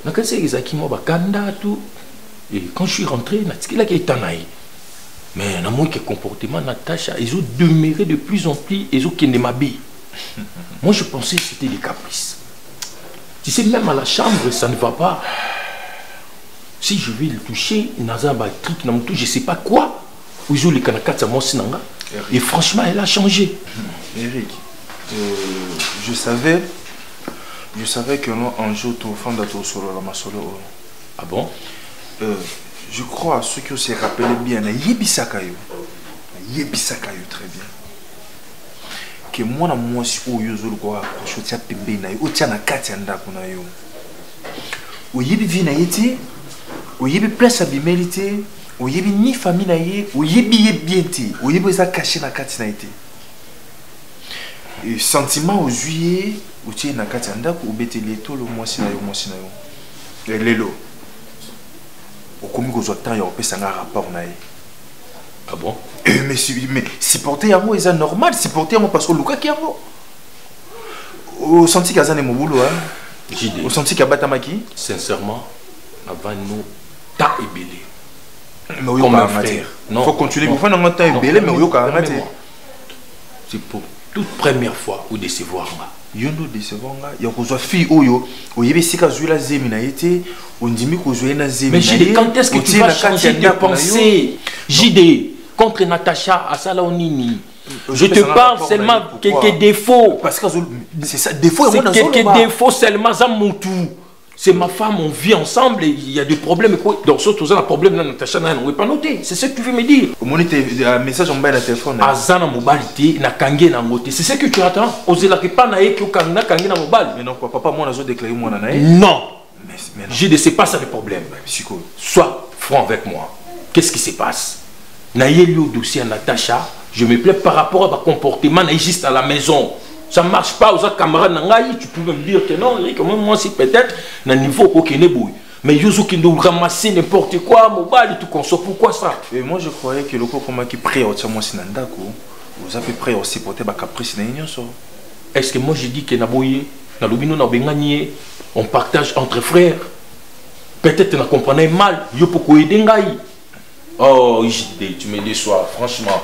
Na quand c'est qui moi bakanda tout. Et quand je suis rentré, na tiki la qui tanaï. Mais na moi que comportement Natacha, ils ont demeuré de plus en plus, ils ont qui ne m'habillent. Moi je pensais que c'était des caprices. Tu sais même à la chambre ça ne va pas. Si je vais le toucher, il n'a pas de truc, je ne sais pas quoi. Où ils ont les canacats à mon sinanga. Et franchement, elle a changé. Eric, je savais que nous, un jour, tu vas faire solo la masolo. Ah bon? Je crois à ceux qui se rappellent bien, Yebisakayo. Yebisakayo, très bien. Que moi, je suis au quoi, je suis pembé, je suis na katianda kuna yo. Ou yebi vina yeti, ou yebi place abimélité. Ou yebi ni famille na ye, ou yebi bien te, ou yebi ça caché na kati na été. Et sentiment au juillet, ou tiens na kati anda ou beteli to le mois si na yo. Lelo. Au komi ko zotan ya opesa nga rapport na ye. Ah bon? Mais supporter yango est normal, supporter yango parce que luka ki yango. Au senti kazane mo boulot hein. Au senti ka batamaki, sincèrement, avant nous ta ebelé. Mais comme un frère. Il faut continuer. Il faut un temps belé, mais c'est pour toute première fois ou décevoir moi. Yondo décevoir moi. Il y a que fille oyo, oyebi sika zuela zemi na yete, ondimi ko zuela zemi. Mais JD, quand est-ce que tu vas changer de pensée? JD, contre Natacha, à Salaonini. Je te parle seulement quelques défauts. Parce que c'est ça, défauts. C'est quelques défauts seulement à mon tour. C'est ma femme, on vit ensemble et il y a des problèmes. Donc, surtout, il y a un problème dans Natacha, on ne peut pas noter. C'est ce que tu veux me dire. Un message en bas de téléphone. Azana mobilité, na kangé na moté. C'est ce que tu attends. Osez la pas na ki na kangé na mobile. Mais non, papa, moi, on a déclaré moi na. Non. Je ne sais pas ça le problème. Sois franc avec moi. Qu'est-ce qui se passe? Na yeli dossier à Natacha, je me plais par rapport à mon comportement juste à la maison. Ça ne marche pas aux autres camarades, tu peux me dire que non, Eric, moi, si peut-être, dans le niveau aucun ébouille. Mais Yozo qui nous ramasse n'importe quoi, mobile, tout qu'on sort. Pourquoi ça? Et moi je croyais que le comment qui prie au Tchamo Sinandako, vous avez prêt aussi porter ma caprice n'ayant ça. Est-ce que moi j'ai dit que Naboye, Nalobino Nabengani, on partage entre frères? Peut-être qu'on comprenait mal. Yo pourquoi aider ngai? Oh, tu me déçois, franchement.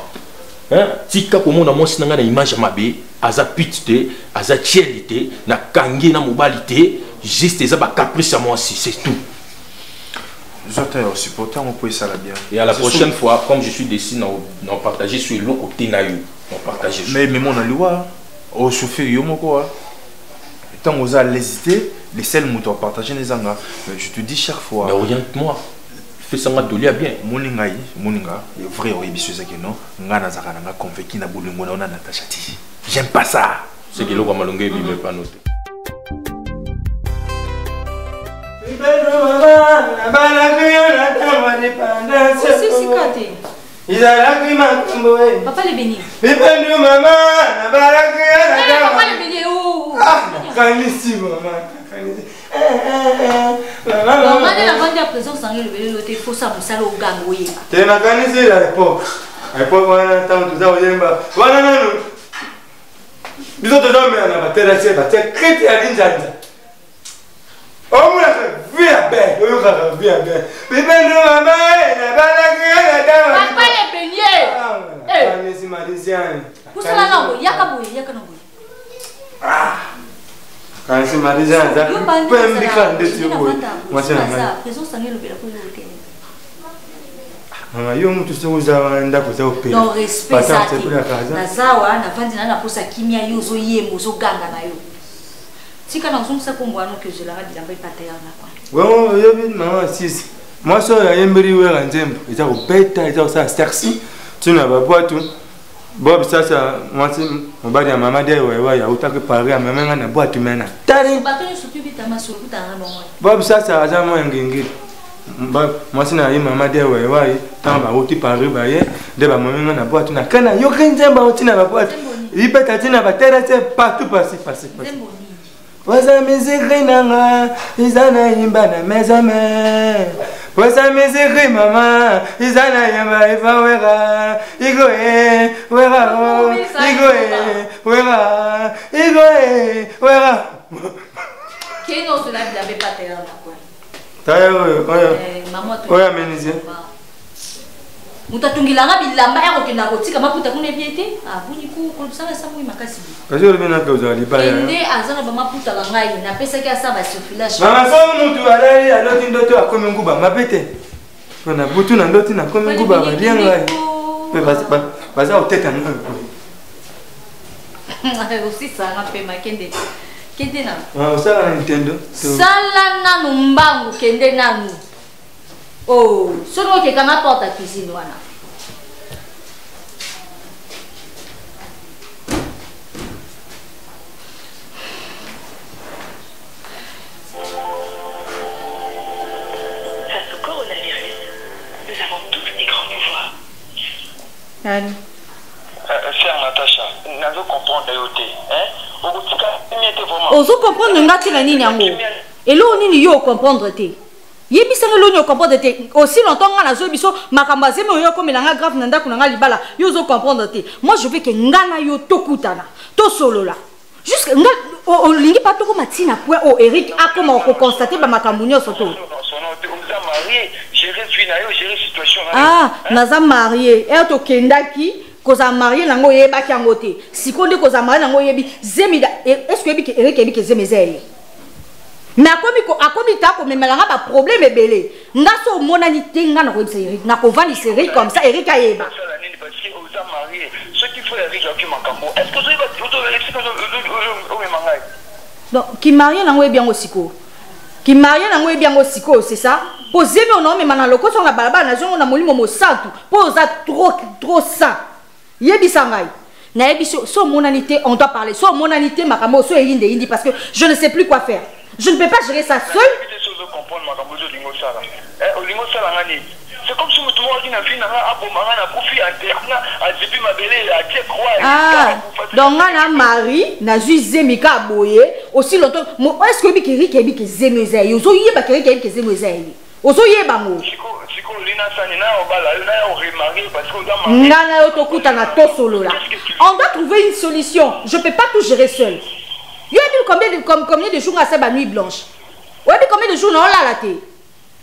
Hein? Tika pour mon amour, c'est une image à ma bé, aza pitite, aza tielite, na kangi na mobilité, juste ça ba caprice à moi aussi, c'est tout. J'entends aussi, pourtant on peut ça la bien. Et à la prochaine fois, comme je suis d'ici, on partager sur l'autre côté na yo, on partager. Mais mon aloi, au chauffeur yo moko. Tant on a l'hésité, les seuls moutons partager les angas. Je te dis chaque fois. Mais oriente-moi. Fais ça bien. Moninga, le vrai oribisu c'est que non. Ngana zakana nga convaincu na bolingo na ona Natacha ti. J'aime pas ça. C'est que l'eau malongue il me pas noté. Papa les bénis. Papa les bénis. Kanisi maman. Maman elle a vendu à présent sans le béni le faut ça pour ça au gangoye. Tu n'as kanisi à l'époque. À l'époque on a tant tout ça au yemba. Voilà non. Bisous de dormir na batera c'est batera créti à l'injanja. Oh mon via ben, via ben. Bébé maman na bala Papa les bénis. Kanisi malisian. Pour ça là non, yakaboye. Quand c'est Marisa, ça peut me dire quand tu veux. Moi c'est la présent ça le béla pour le thé. Ah, yo mtu sio uzaenda kuza upe. Non respect ça. Na zawa na fandi na posa kimia yozo yemo zo ganga na yo. Tika na usumsa kombwana que je la radila mba ipata yana kwa. Bon, yo bin maman 6. Moi so ya yemberi wera nzembo. Eza ubeta, eza sa sexy. Tu na ba boîte. Bob sasa mwasi mobali ya mama de wewa ya utake pare ya mama na boîte mena. Tari. Batoni surtout bitama sur kutanga bongo. Bob sasa aza mo ngingi. Mwasi na yi mama de wewa yi tamba uti pare ba ye de ba mama na boîte na kana yo kinzemba uti na ba boîte. Ibeta tina ba terrasse partout passer. Waza miziki nanga izana imba na mezame. Waza miziki mama izana yamba ifa wera. Igoe wera o. Igoe wera. Keno cela n'avait pas terre quoi. Tayo maman oya menizie. Mutatungilanga bilamba ya kokenda kotika maputa kuna biete abuniku kolsala samu makasi. Kazo le bena kauza lipa ya. Ende azana ba maputa bangai na pesa ki asaba surfilage. Mama so mutu alai aloti ndoto akomi nguba mapete. Kona butu na ndoti na komi nguba balianga. Pe baza oteka ngako. Aussi ça na pe makende. Kende na. Usala na Nintendo. Sala na numbangu kende nanu. Oh, solo que quand porte à cuisine wana. Face au coronavirus, nous avons tous des grands pouvoirs. Allô. Sœur Natacha, nous comprendre l'OT, hein? Ozo comprendre ngati la nini yango. Et là on nini yo comprendre te. Yebisa ngelo nyo comprendre te. Aussi longtemps nga nazo biso makambo zeme yo komelanga grave nanda kunanga libala yo zo comprendre te. Moi je veux que ngana yo tokutana. To solo là. Jusque nga o lingi pas toko matina point o Eric a comment ko constater ba makambo nyonso to. Ah, naza marié. Et to kendaki koza marié nango yeba ki angote. Sikonde koza marié nango yebi zemida. Est-ce que yebi ke Eric yebi ke zemezeli? Mais akomi ta ko memelanga ba problème ebele. Ngaso monanité ngana ko Eric. Na ko vandi Eric comme ça Eric ayeba. Ce qu'il faut Eric qui makambo. Est-ce que vous avez donc qui marié nango yebi ango siko. Qui marié nango yebi ango siko, c'est ça? Posez mais on même na loko songa balaba na jongo na molimo mo santu. Posa trop ça. Yebi sangai. Na yebi so monanité on doit parler. So monanité makambo so indi parce que je ne sais plus quoi faire. Je ne peux pas gérer ça seul. C'est comme si mutu moko na vie nanga abomanga na kufi interna azibi mabele atie croix. Ah, donc na mari na ju zemika aboye aussi longtemps. Est-ce que bikiri ke biki zemeza yo zo yeba kiri ke biki zemeza yo. Ozo yeba ngo. Siko lina sani na obala na yo remarier parce que dans ma Nana yo tokuta na to solo là. On doit trouver une solution. Je peux pas tout gérer seul. Yo dit combien de jours on a fait la nuit blanche. Ouais, combien de jours on a la tête.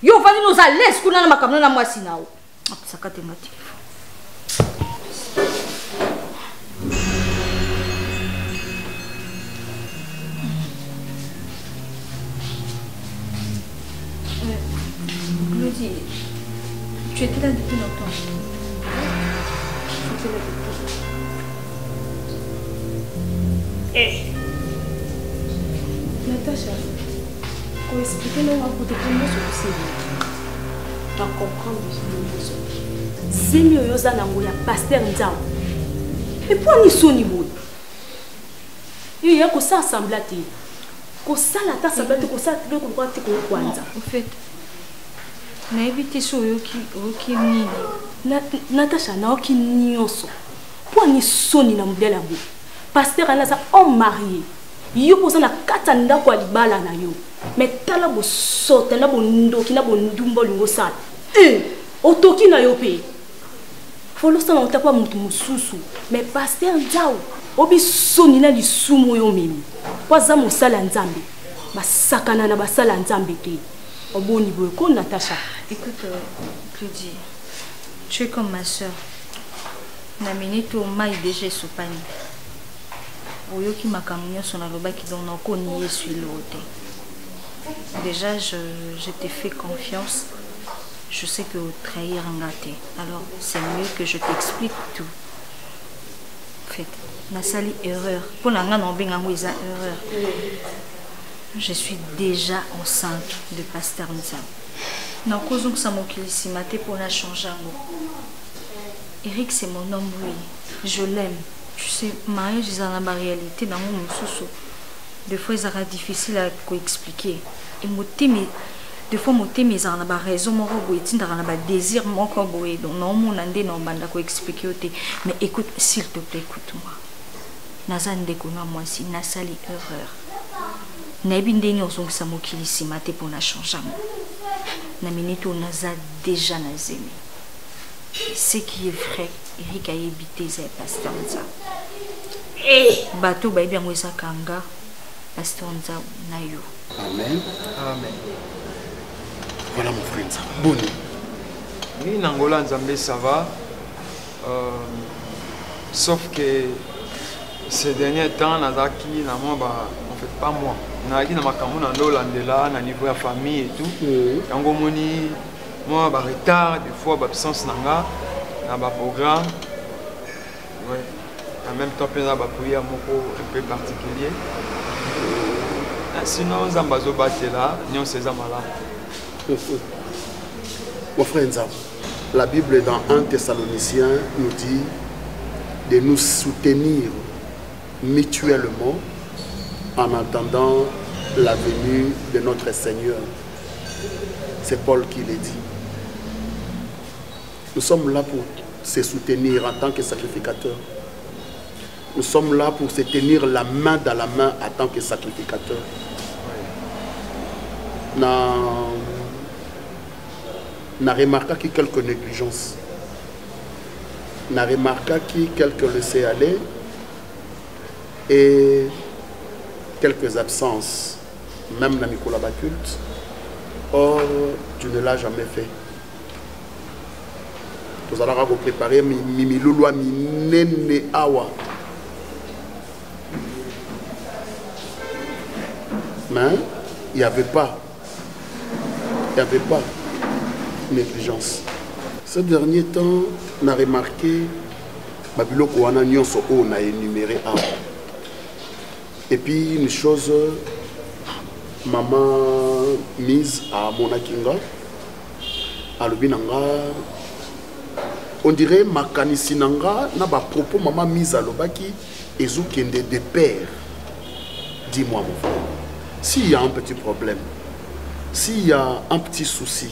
Yo va nous à l'aise qu'on a ma caméra na moi sinao. Ça ka thématique. Claudie, tu étais là depuis longtemps. Tu étais là depuis. Eh. Natacha, pour expliquer nous pour te prendre sur le CV. Pour comprendre ce que Zemi oyoza nango ya pasteur Nzao. Et pour ni soni boy. Il y a que ça semblate. Ko sala ta semblate ko ça le ko kwati ko kwanza. En fait, na évité so yoki ni Natacha na oki nyonso. Pour ni soni na mudela boy. Pasteur anaza homme marié. Yo poza na kata ndako ya libala na yo. Mais tala bo sote na bo ndoki na bo ndumba lingo sala. Otoki na yo pe. Folo sana otakwa mutu mususu. Mais pasteur Nzao obi soni na lisumu yo memi. Kwaza mosala Nzambe. Basakana na basala Nzambe te. Oboni boy ko Natacha. Écoute, Claudie, tu es comme ma soeur. Na minute au mai déjà sopani. Oyoki makamnya son alobaki donc na ko nié sur l'autre. Déjà je t'ai fait confiance. Je sais que trahir un gâté. Alors c'est mieux que je t'explique tout. En fait, na sali erreur. Pour la ngana benga ngwiza erreur. Je suis déjà enceinte de pasteur Nzao. Na cause que ça mokili si maté pour la changer. Eric c'est mon homme oui. Je l'aime. Tu sais, mariage c'est la réalité dans mon sous. Des fois, c'est difficile à expliquer. Et des fois, mes en a raison, mon robot est un désir, mon corbeau. Donc, non, mon andé, non, banda ko expliquer. Mais écoute, s'il te plaît, écoute-moi. Nazan déconnant moi si n'a sali erreur. N'abin déni au son que ça m'okili si maté pour la changer. N'a minute où naza déjà nazemi. Ce qui est vrai, Eric a évité ses pasteur Nzao. Bateau baby angweza kanga pasteur Nzao na yo. Amen. Amen. Voilà mon frère Nzao. Bonne. Oui, Nangola Nzambe ça va. Sauf que ces derniers temps, Nazaki, en fait pas moi. Nazaki na makambo na Lolandela, na niveau de famille et tout. Yango moni moi ba retard des fois ba absence nanga na ba programme. Ouais. En même temps, il y a un prière un peu particulier. Sinon, Zambazo Batela, nous sommes malades. Mon frère Nzao, la Bible dans 1 Thessaloniciens nous dit de nous soutenir mutuellement en attendant la venue de notre Seigneur. C'est Paul qui le dit. Nous sommes là pour se soutenir en tant que sacrificateurs. Nous sommes là pour se tenir la main dans la main en tant que sacrificateurs. N'a remarqué que quelques négligences. N'a remarqué que quelques laissés aller et quelques absences, même dans Nicolas Baculte. Or, tu ne l'as jamais fait. Nous allons vous préparer Mimilouloua Minene Awa. Mais il n'y avait pas. Négligence. Ces derniers temps, on a remarqué Babylon Kouana Nyonso on a énuméré un. Et puis une chose, maman mise à Monakinga, à Lubinanga, on dirait Makanisi Nanga, n'a pas propos maman mise à Lobaki, et Zoukende de père. Dis-moi mon frère, s'il y a un petit problème, s'il y a un petit souci,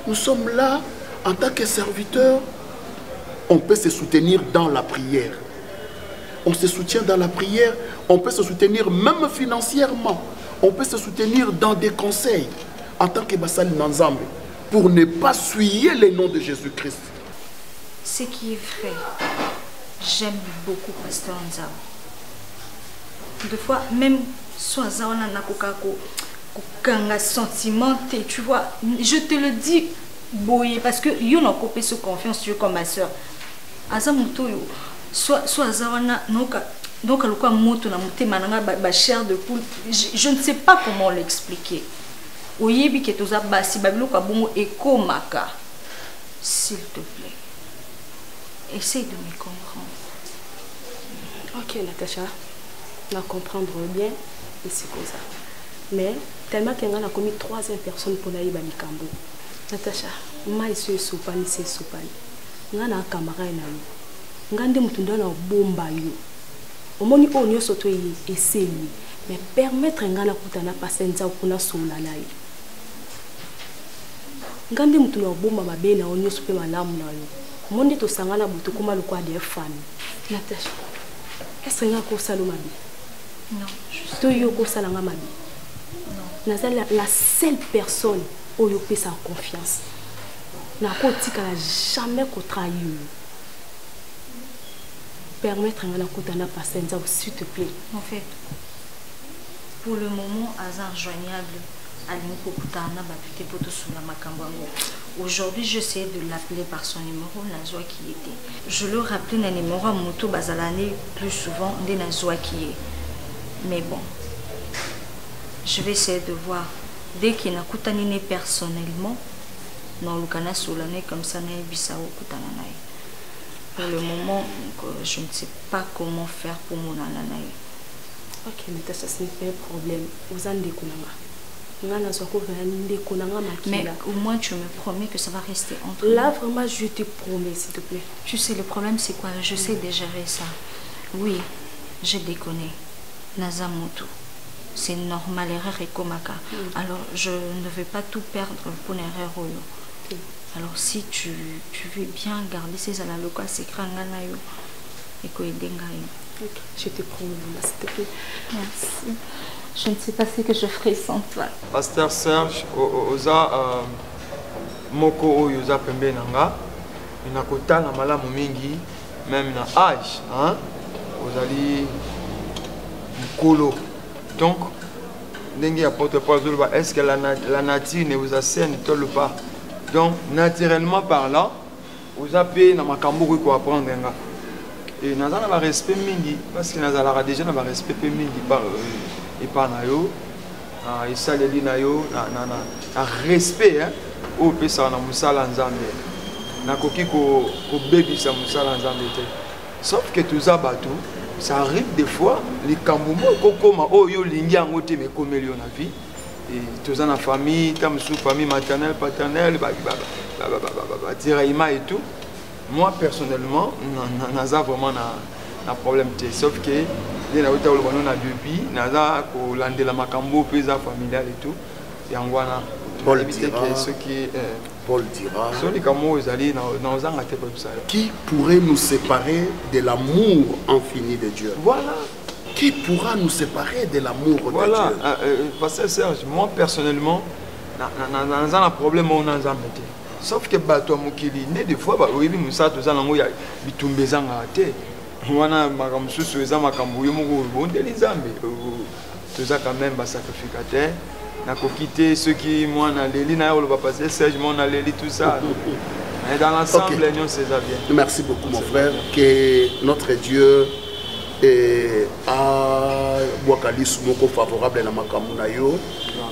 nous sommes là En tant que serviteur, on peut se soutenir dans la prière. On se soutient dans la prière, on peut se soutenir même financièrement. On peut se soutenir dans des conseils en tant que Basali Nanzambe pour ne pas souiller le nom de Jésus-Christ. Ce qui est vrai, j'aime beaucoup Pasteur Nzao. Des fois, même soit on a un sentiment, tu vois, je te le dis, boy, parce que yo n'a coupé ce confiance tu comme ma soeur. Azamuto yo, soit on a donc le quoi moto na monté mananga ba chair de poule, je ne sais pas comment l'expliquer. Oyebi que toza basi babilo ka bongo eko maka. S'il te plaît, essaye de me comprendre. Ok, Natacha, on comprendre bien et c'est comme ça. Mais tellement qu'il y a commis 3e personne pour la Likambo. Natacha, moi je suis soupani, c'est soupani. Il y a un camarade na yo. Ngande mutunda na bomba yo. Omoni onyo soto yi essayer mais permettre ngana kutana pasenza kuna sola na yo. Ngande mutunda bomba mabe na onyo sope malamu na yo. Monde to sangana butu kuma lokwa de famille. Natacha, est-ce que ngako salo mabe? Non, juste to yo ko salanga mabe. Non. Nazala la seule personne où yo peut sa confiance. Na ko tika jamais ko trahir. Permettre à la Koutana passer s'il te plaît. En fait, pour le moment, hasard joignable à l'Inkokutana, aujourd'hui, j'essaie de l'appeler par son numéro, Nazoa qui était. Je le rappelais dans le numéro à Moto Bazalane plus souvent des Nazoa qui est. Mais bon, je vais essayer de voir. Dès qu'il n'a Koutaniné personnellement, dans le canal Solane comme ça, n'a Bissao Koutananaï. Pour le moment, je ne sais pas comment faire pour mon ananaï. Ok, mais ça, ce n'est pas un problème. Vous en découlez. Mais au moins, tu me promets que ça va rester entre nous. Là, vraiment, je te promets, s'il te plaît. Tu sais, le problème, c'est quoi? Je sais de gérer ça. Oui, j'ai déconné. Nazamoto. C'est normal, erreur et komaka. Alors, je ne vais pas tout perdre pour une erreur. Alors si tu veux bien garder ces alaloka secrets nganayo et que je te promets, s'il te plaît. Merci. Je ne sais pas ce que je ferai sans toi. Pasteur Serge, oza moko oyo oza pembe nanga, ina kotala malamu mingi, même na âge, hein? Ozali mkolo. Donc, ndenge ya porte-parole, est-ce que la nature ne vous assène ou pas? Donc, naturellement parlant, vous avez na makambo ko apprendre nga. Et nous avons un respect mingi parce que nous avons déjà un respect mingi par et par nayo. Et ça les dit nayo na respect hein au pesa na musala nzambe. Na koki ko baby sa musala nzambe te. Sauf que tout ça bateau, ça arrive des fois les kambumo kokoma oyo lingi yango te me komelio na vie. Et tous dans la famille, sous famille maternelle, paternelle, tiraillement et tout. Moi personnellement, naza vraiment un problème. Sauf que les na uta olobano na depuis, naza ko landela makambo pesa familial et tout. Et angwana. Paul dira. Qui pourrait nous séparer de l'amour infini de Dieu? Voilà. Qui pourra nous séparer de l'amour de Dieu? Voilà, Pasteur Serge, moi personnellement, j'ai un problème où on a un sauf que bateau mokili, des fois, oui, nous ça, tout ça, nous y a bitumbé ça à terre. On a ma sous ça, ma cambouille, mon bon délizambe. Tout ça quand même, sacrificateur. N'a pas quitté ceux qui moi na leli na yo le papa Serge moi na leli tout ça. Mais dans l'ensemble, nous c'est ça bien. Merci beaucoup mon frère, que notre Dieu a Boakali Soumoko favorable à Makamuna yo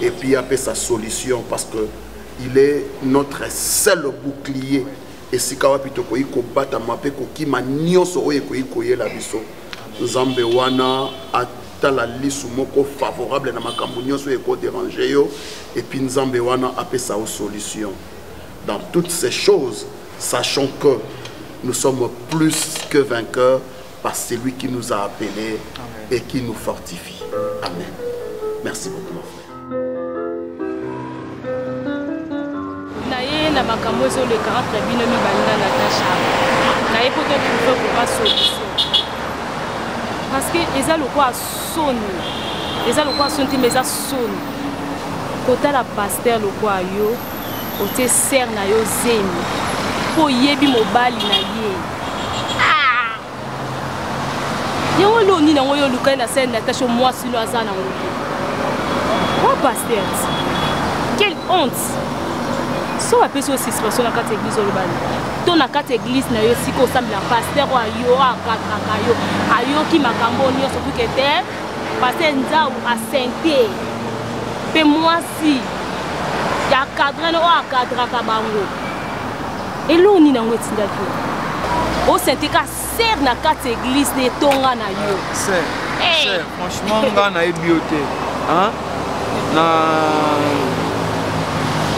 et puis après sa solution parce que il est notre seul bouclier et si kawa pitoko iko bata mape ko kima nyoso oye ko iko yela biso Nzambe wana la liste moko favorable na makambo nyoso eko déranger yo et puis Nzambe wana apé sa solution dans toutes ces choses sachant que nous sommes plus que vainqueurs par celui qui nous a appelés et qui nous fortifie. Amen. Merci beaucoup mon frère. na makambo ezoleka entre bino mibali na Natacha naye po totrouve koma solution parce que eza lokwa soni te mais eza soni kotala paster lokwa yo ote ser na yo zemi po yebi mobali na ye yango loni nango yo lukai na ser Natacha mwasi no aza nango te o paster quelle honte so apesi osisipation na kati église olobani to na kati église na yo sika osambela paster ayo akatraka yo ayoki makambo nyonso puke te paster nzau asente mpe mwasi ya cadrene oyo akadraka bango eloni nango etindaki yo osente ka ser na kati église na etonga na yo ser franchement nga nayebi yo te na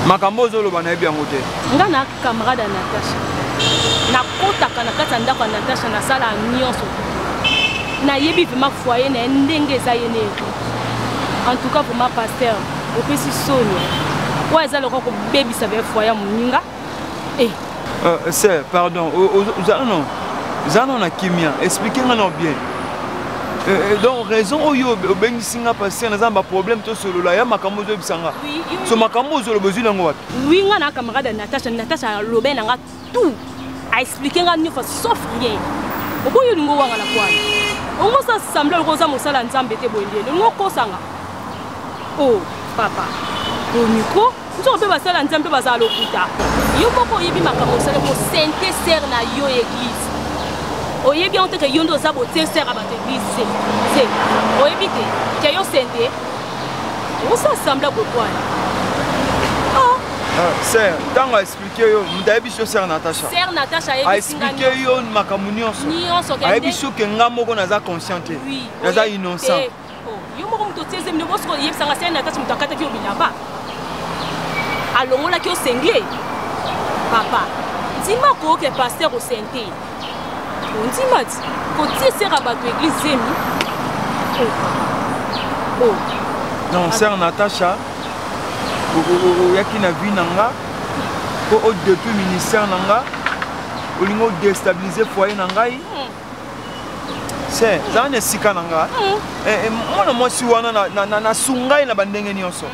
makambo ozoloba nayebi yango te nga na camarade ya Natacha nakotaka na kati ya ndako ya Natacha nasala nyonso nayebi vraimen foyer na ye ndenge eza ye ne en tout cas vraimen paster opesi soni oyo eza lokola kobebisa ve foyer ya moninga ser pardon oza no na kimia explique nga no bien donc raison oyo obengisi nga paster naza na baproblème tosolola ya makambo ozoyebisa nga so makambo ozoloba ozwi nango wapi wi nga na camarade ya Natacha alobe na nga tout aexplike nga nyonso sauf rien okoyo olingo wanga na kwani ongosa semble loko oza mosala nzambe te boyendele olingo okosanga o papa omiko nzoko mpe basala nzambe mpe bazala lokuta yo moko oyebi makambo osala kosente ser na yo église oyebi yango te ke yo nde oza botie ser ya bato église se oyebi te ke yo sente osasemble kokwani ser ntango aexplike yo moto ayebi so ser Natacha aexplike yo makambo nyonso ayebi so ke nga moko naza conscient te naza innocent yo moko moto otie zemine bosoko oyebisanga ser Natacha moto akataki yo bilamba alongolaki yo sengle papa ndima koyoke paster osente ondima ti kotie ser ya bato église zemi non ser Natacha oyaki na vie na nga po depuis ministère na nga olingi odestabilize foyer na ngai se zala na esika na nga mwana mwasi wana nasungai na bandenge nyonso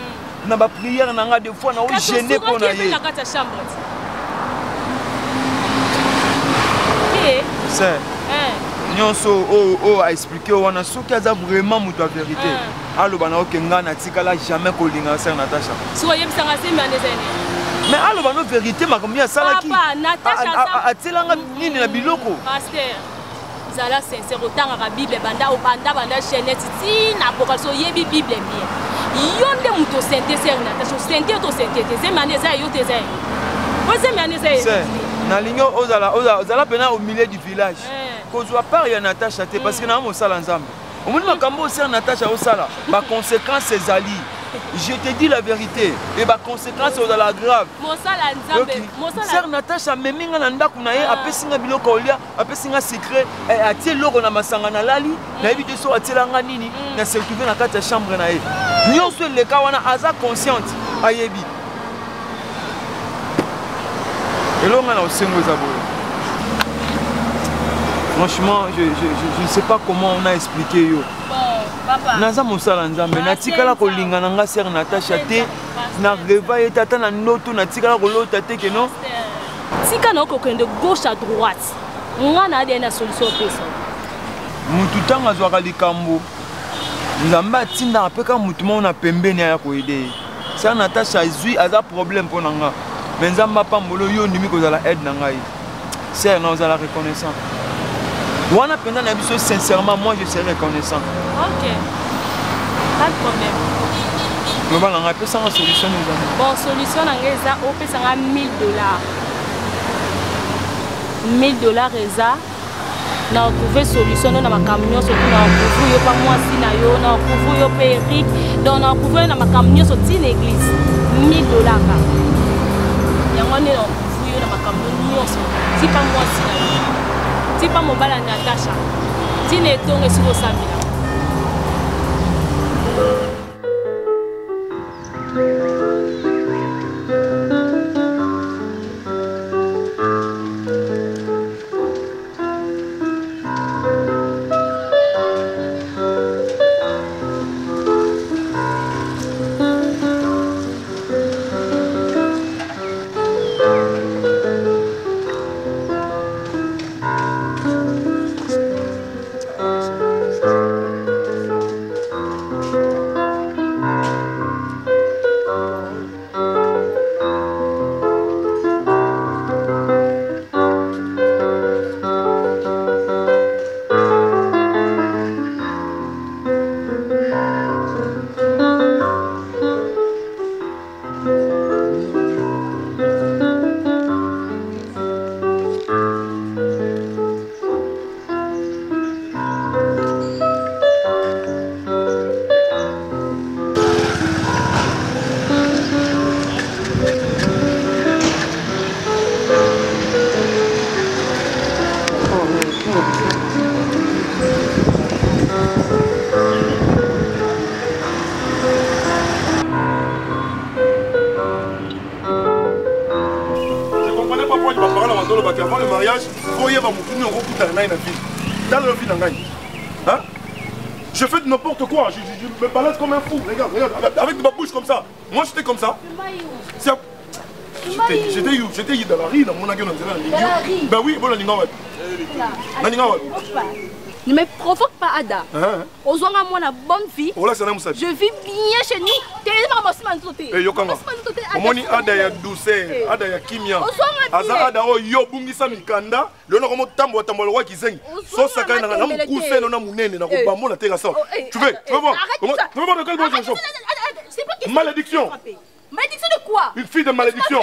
na bapriere na nga des fois na ogene mpo na ye se nyonso oyo aexplike wana soki aza vraiment moto ya vérité aloba na oke nga natikala jamais kolinga ser Natacha mais aloba no vérité makambo asalaki atielanga nini na biloko zala sincère otangaka bible banda genèse tina apocalypse oyebi bible bien yo nde moto osente ser Natacha osente to sente te zemane eza yo te eza yo ozemane eza yo nalingi ozala mpena au milieu du village kozwa part ya Natacha te parce que na mosala nzambe omoni makambo oser Natacha osala baconséquence ezali je te dis la vérité et baconséquence ozala grave ser Natacha amemi nga na ndako na ye apesi nga biloko olia apesi nga secret atie eloko na masanga nalali nayebi te so atielanga nini na se retrouve na kati ya chambre na ye nyonso eleka wana aza consciente ayebi elonga na osengo eza boye. Franchement, je ne sais pas comment on a expliqué yo. Naza mosala nzambe natikala kolinga nanga ser Natacha te na reva ye tata na noto natikala kolota te ke non. Tika na kokende gauche à droite. Ngana ade na solution pesa. Mutu tanga zwaka likambo. Nzamba atinda apeka mutu mo na pembeni ya koide. Ser Natacha izui aza problème pour nanga. Mais nzamba pambolo yo ndimi kozala aide na ngai. Ser na ozala reconnaissant. Wana pendant na biso sincèrement moi je serai reconnaissant. OK. Pas de problème. Mais voilà, on a fait ça en solution nous avons. Bon, solution ngeza o pesa nga $1000. $1000 eza na trouver solution na makamyo surtout na kuvu yo pa mwasi na yo na kuvu yo pe Eric donc na kuvu na makamyo so ti na église $1000 ka. Yango ne kuvu yo na makamyo nyonso ti pa mwasi na yo. Ti pa mobala Natacha. Ti ne tonge siko samila. Avant le mariage, il y a hein? Je fais de n'importe quoi, je me balade comme un fou. Regarde, avec ma bouche comme ça. Moi j'étais comme ça. J'étais dans la rue, dans mon agueur. Ben oui, bon, ne me provoque pas, Ada. Aux gens à moi, la bonne fille. Je vis bien chez nous. Et Yokanga. Omoni Ada ya douceur, Ada ya kimia. Aza Ada o yo bungisa mikanda. Le no komo tambo tambo wa kizengi. So saka na na mukuse na munene na kobambo na teka ça. Tu veux voir? Tu veux voir de quel bon je malédiction. Malédiction de quoi? Une fille de malédiction.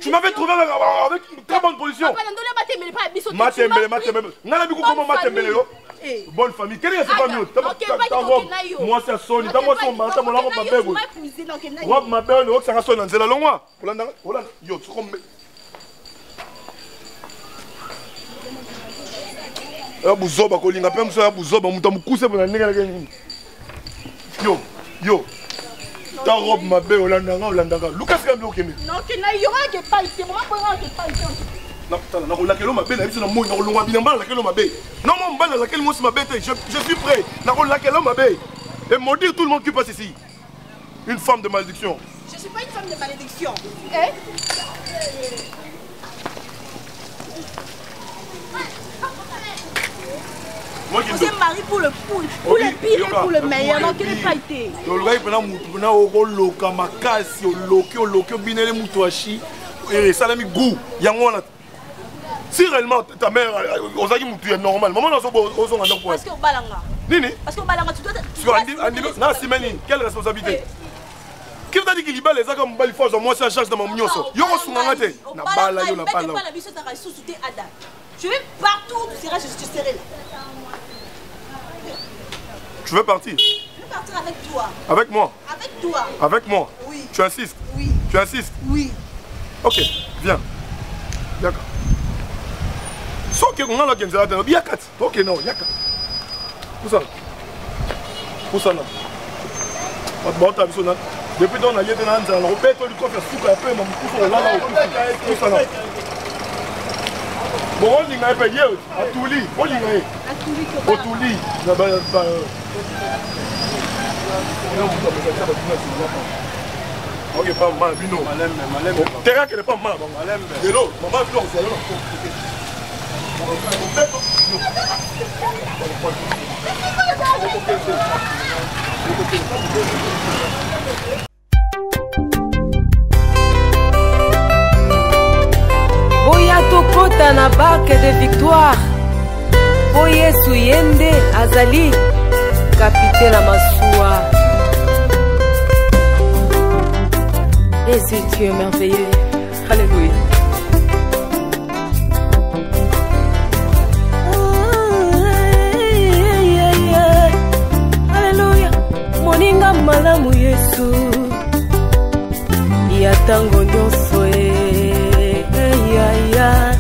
Tu m'avais trouvé avec une très bonne position. Bonne famille. Quelle est cette famille? Moi, c'est Sony. Moi, c'est mon robe ma belle. Robe ça sonne dans la longue. Yo, tu comme Abuzoba kolinga pe mso Abuzoba mutamukuse bona ndenge ngeni. Yo. Ta robe ma belle Olandanga. Lucas Gambio keme. Non, que na yora que pas ici. Moi pas que pas ici. Non, laquelle ma belle, na mo na longa bien mal laquelle ma belle. Non, mon balle laquelle moi ma belle, je suis prêt. Na laquelle ma belle. Et maudire tout le monde qui passe ici. Une femme de malédiction. Je suis pas une femme de malédiction. Hein? Vous êtes marié pour le pire et pour le meilleur, donc il n'est pas été. Le gars, il a makasi, il binele mutuashi, et salami goût. Si réellement ta mère, on a dit que tu es normal, maman n'a pas besoin de parce que au balanga. Nini? Parce que au balanga, tu dois. Non, Simeni, quelle responsabilité? Qui t'a dit qu'il y a les agents qui font moi c'est charge de mon mignon. Yo on na bala yo na bala. Je vais partout où tu seras, je serai là. Tu veux partir? Je veux partir avec toi. Avec moi? Avec toi. Avec moi? Oui. Tu insistes? Oui. Tu insistes? Oui. Ok, viens. D'accord. Sauf que on a la game, c'est la bien 4. Ok, non, yaka. Où ça? Où ça là? Bon, t'as vu ça là? Depuis qu'on a lié dans l'anza, on répète le coffre, souka, après, mon coup, là, là, où ça là? Bon, on y a payé à Touli. On y a au Touli. Ok, pas mal, Bino. Terrain qui n'est pas mal. Hello, maman, tu es là. Boya tokota na barque de victoire. Po Yesu yende azali capitaine à Massoua. Et c'est Dieu merveilleux. Alléluia. Alléluia. Moninga malamu Yesu. Ya tango nyonso ya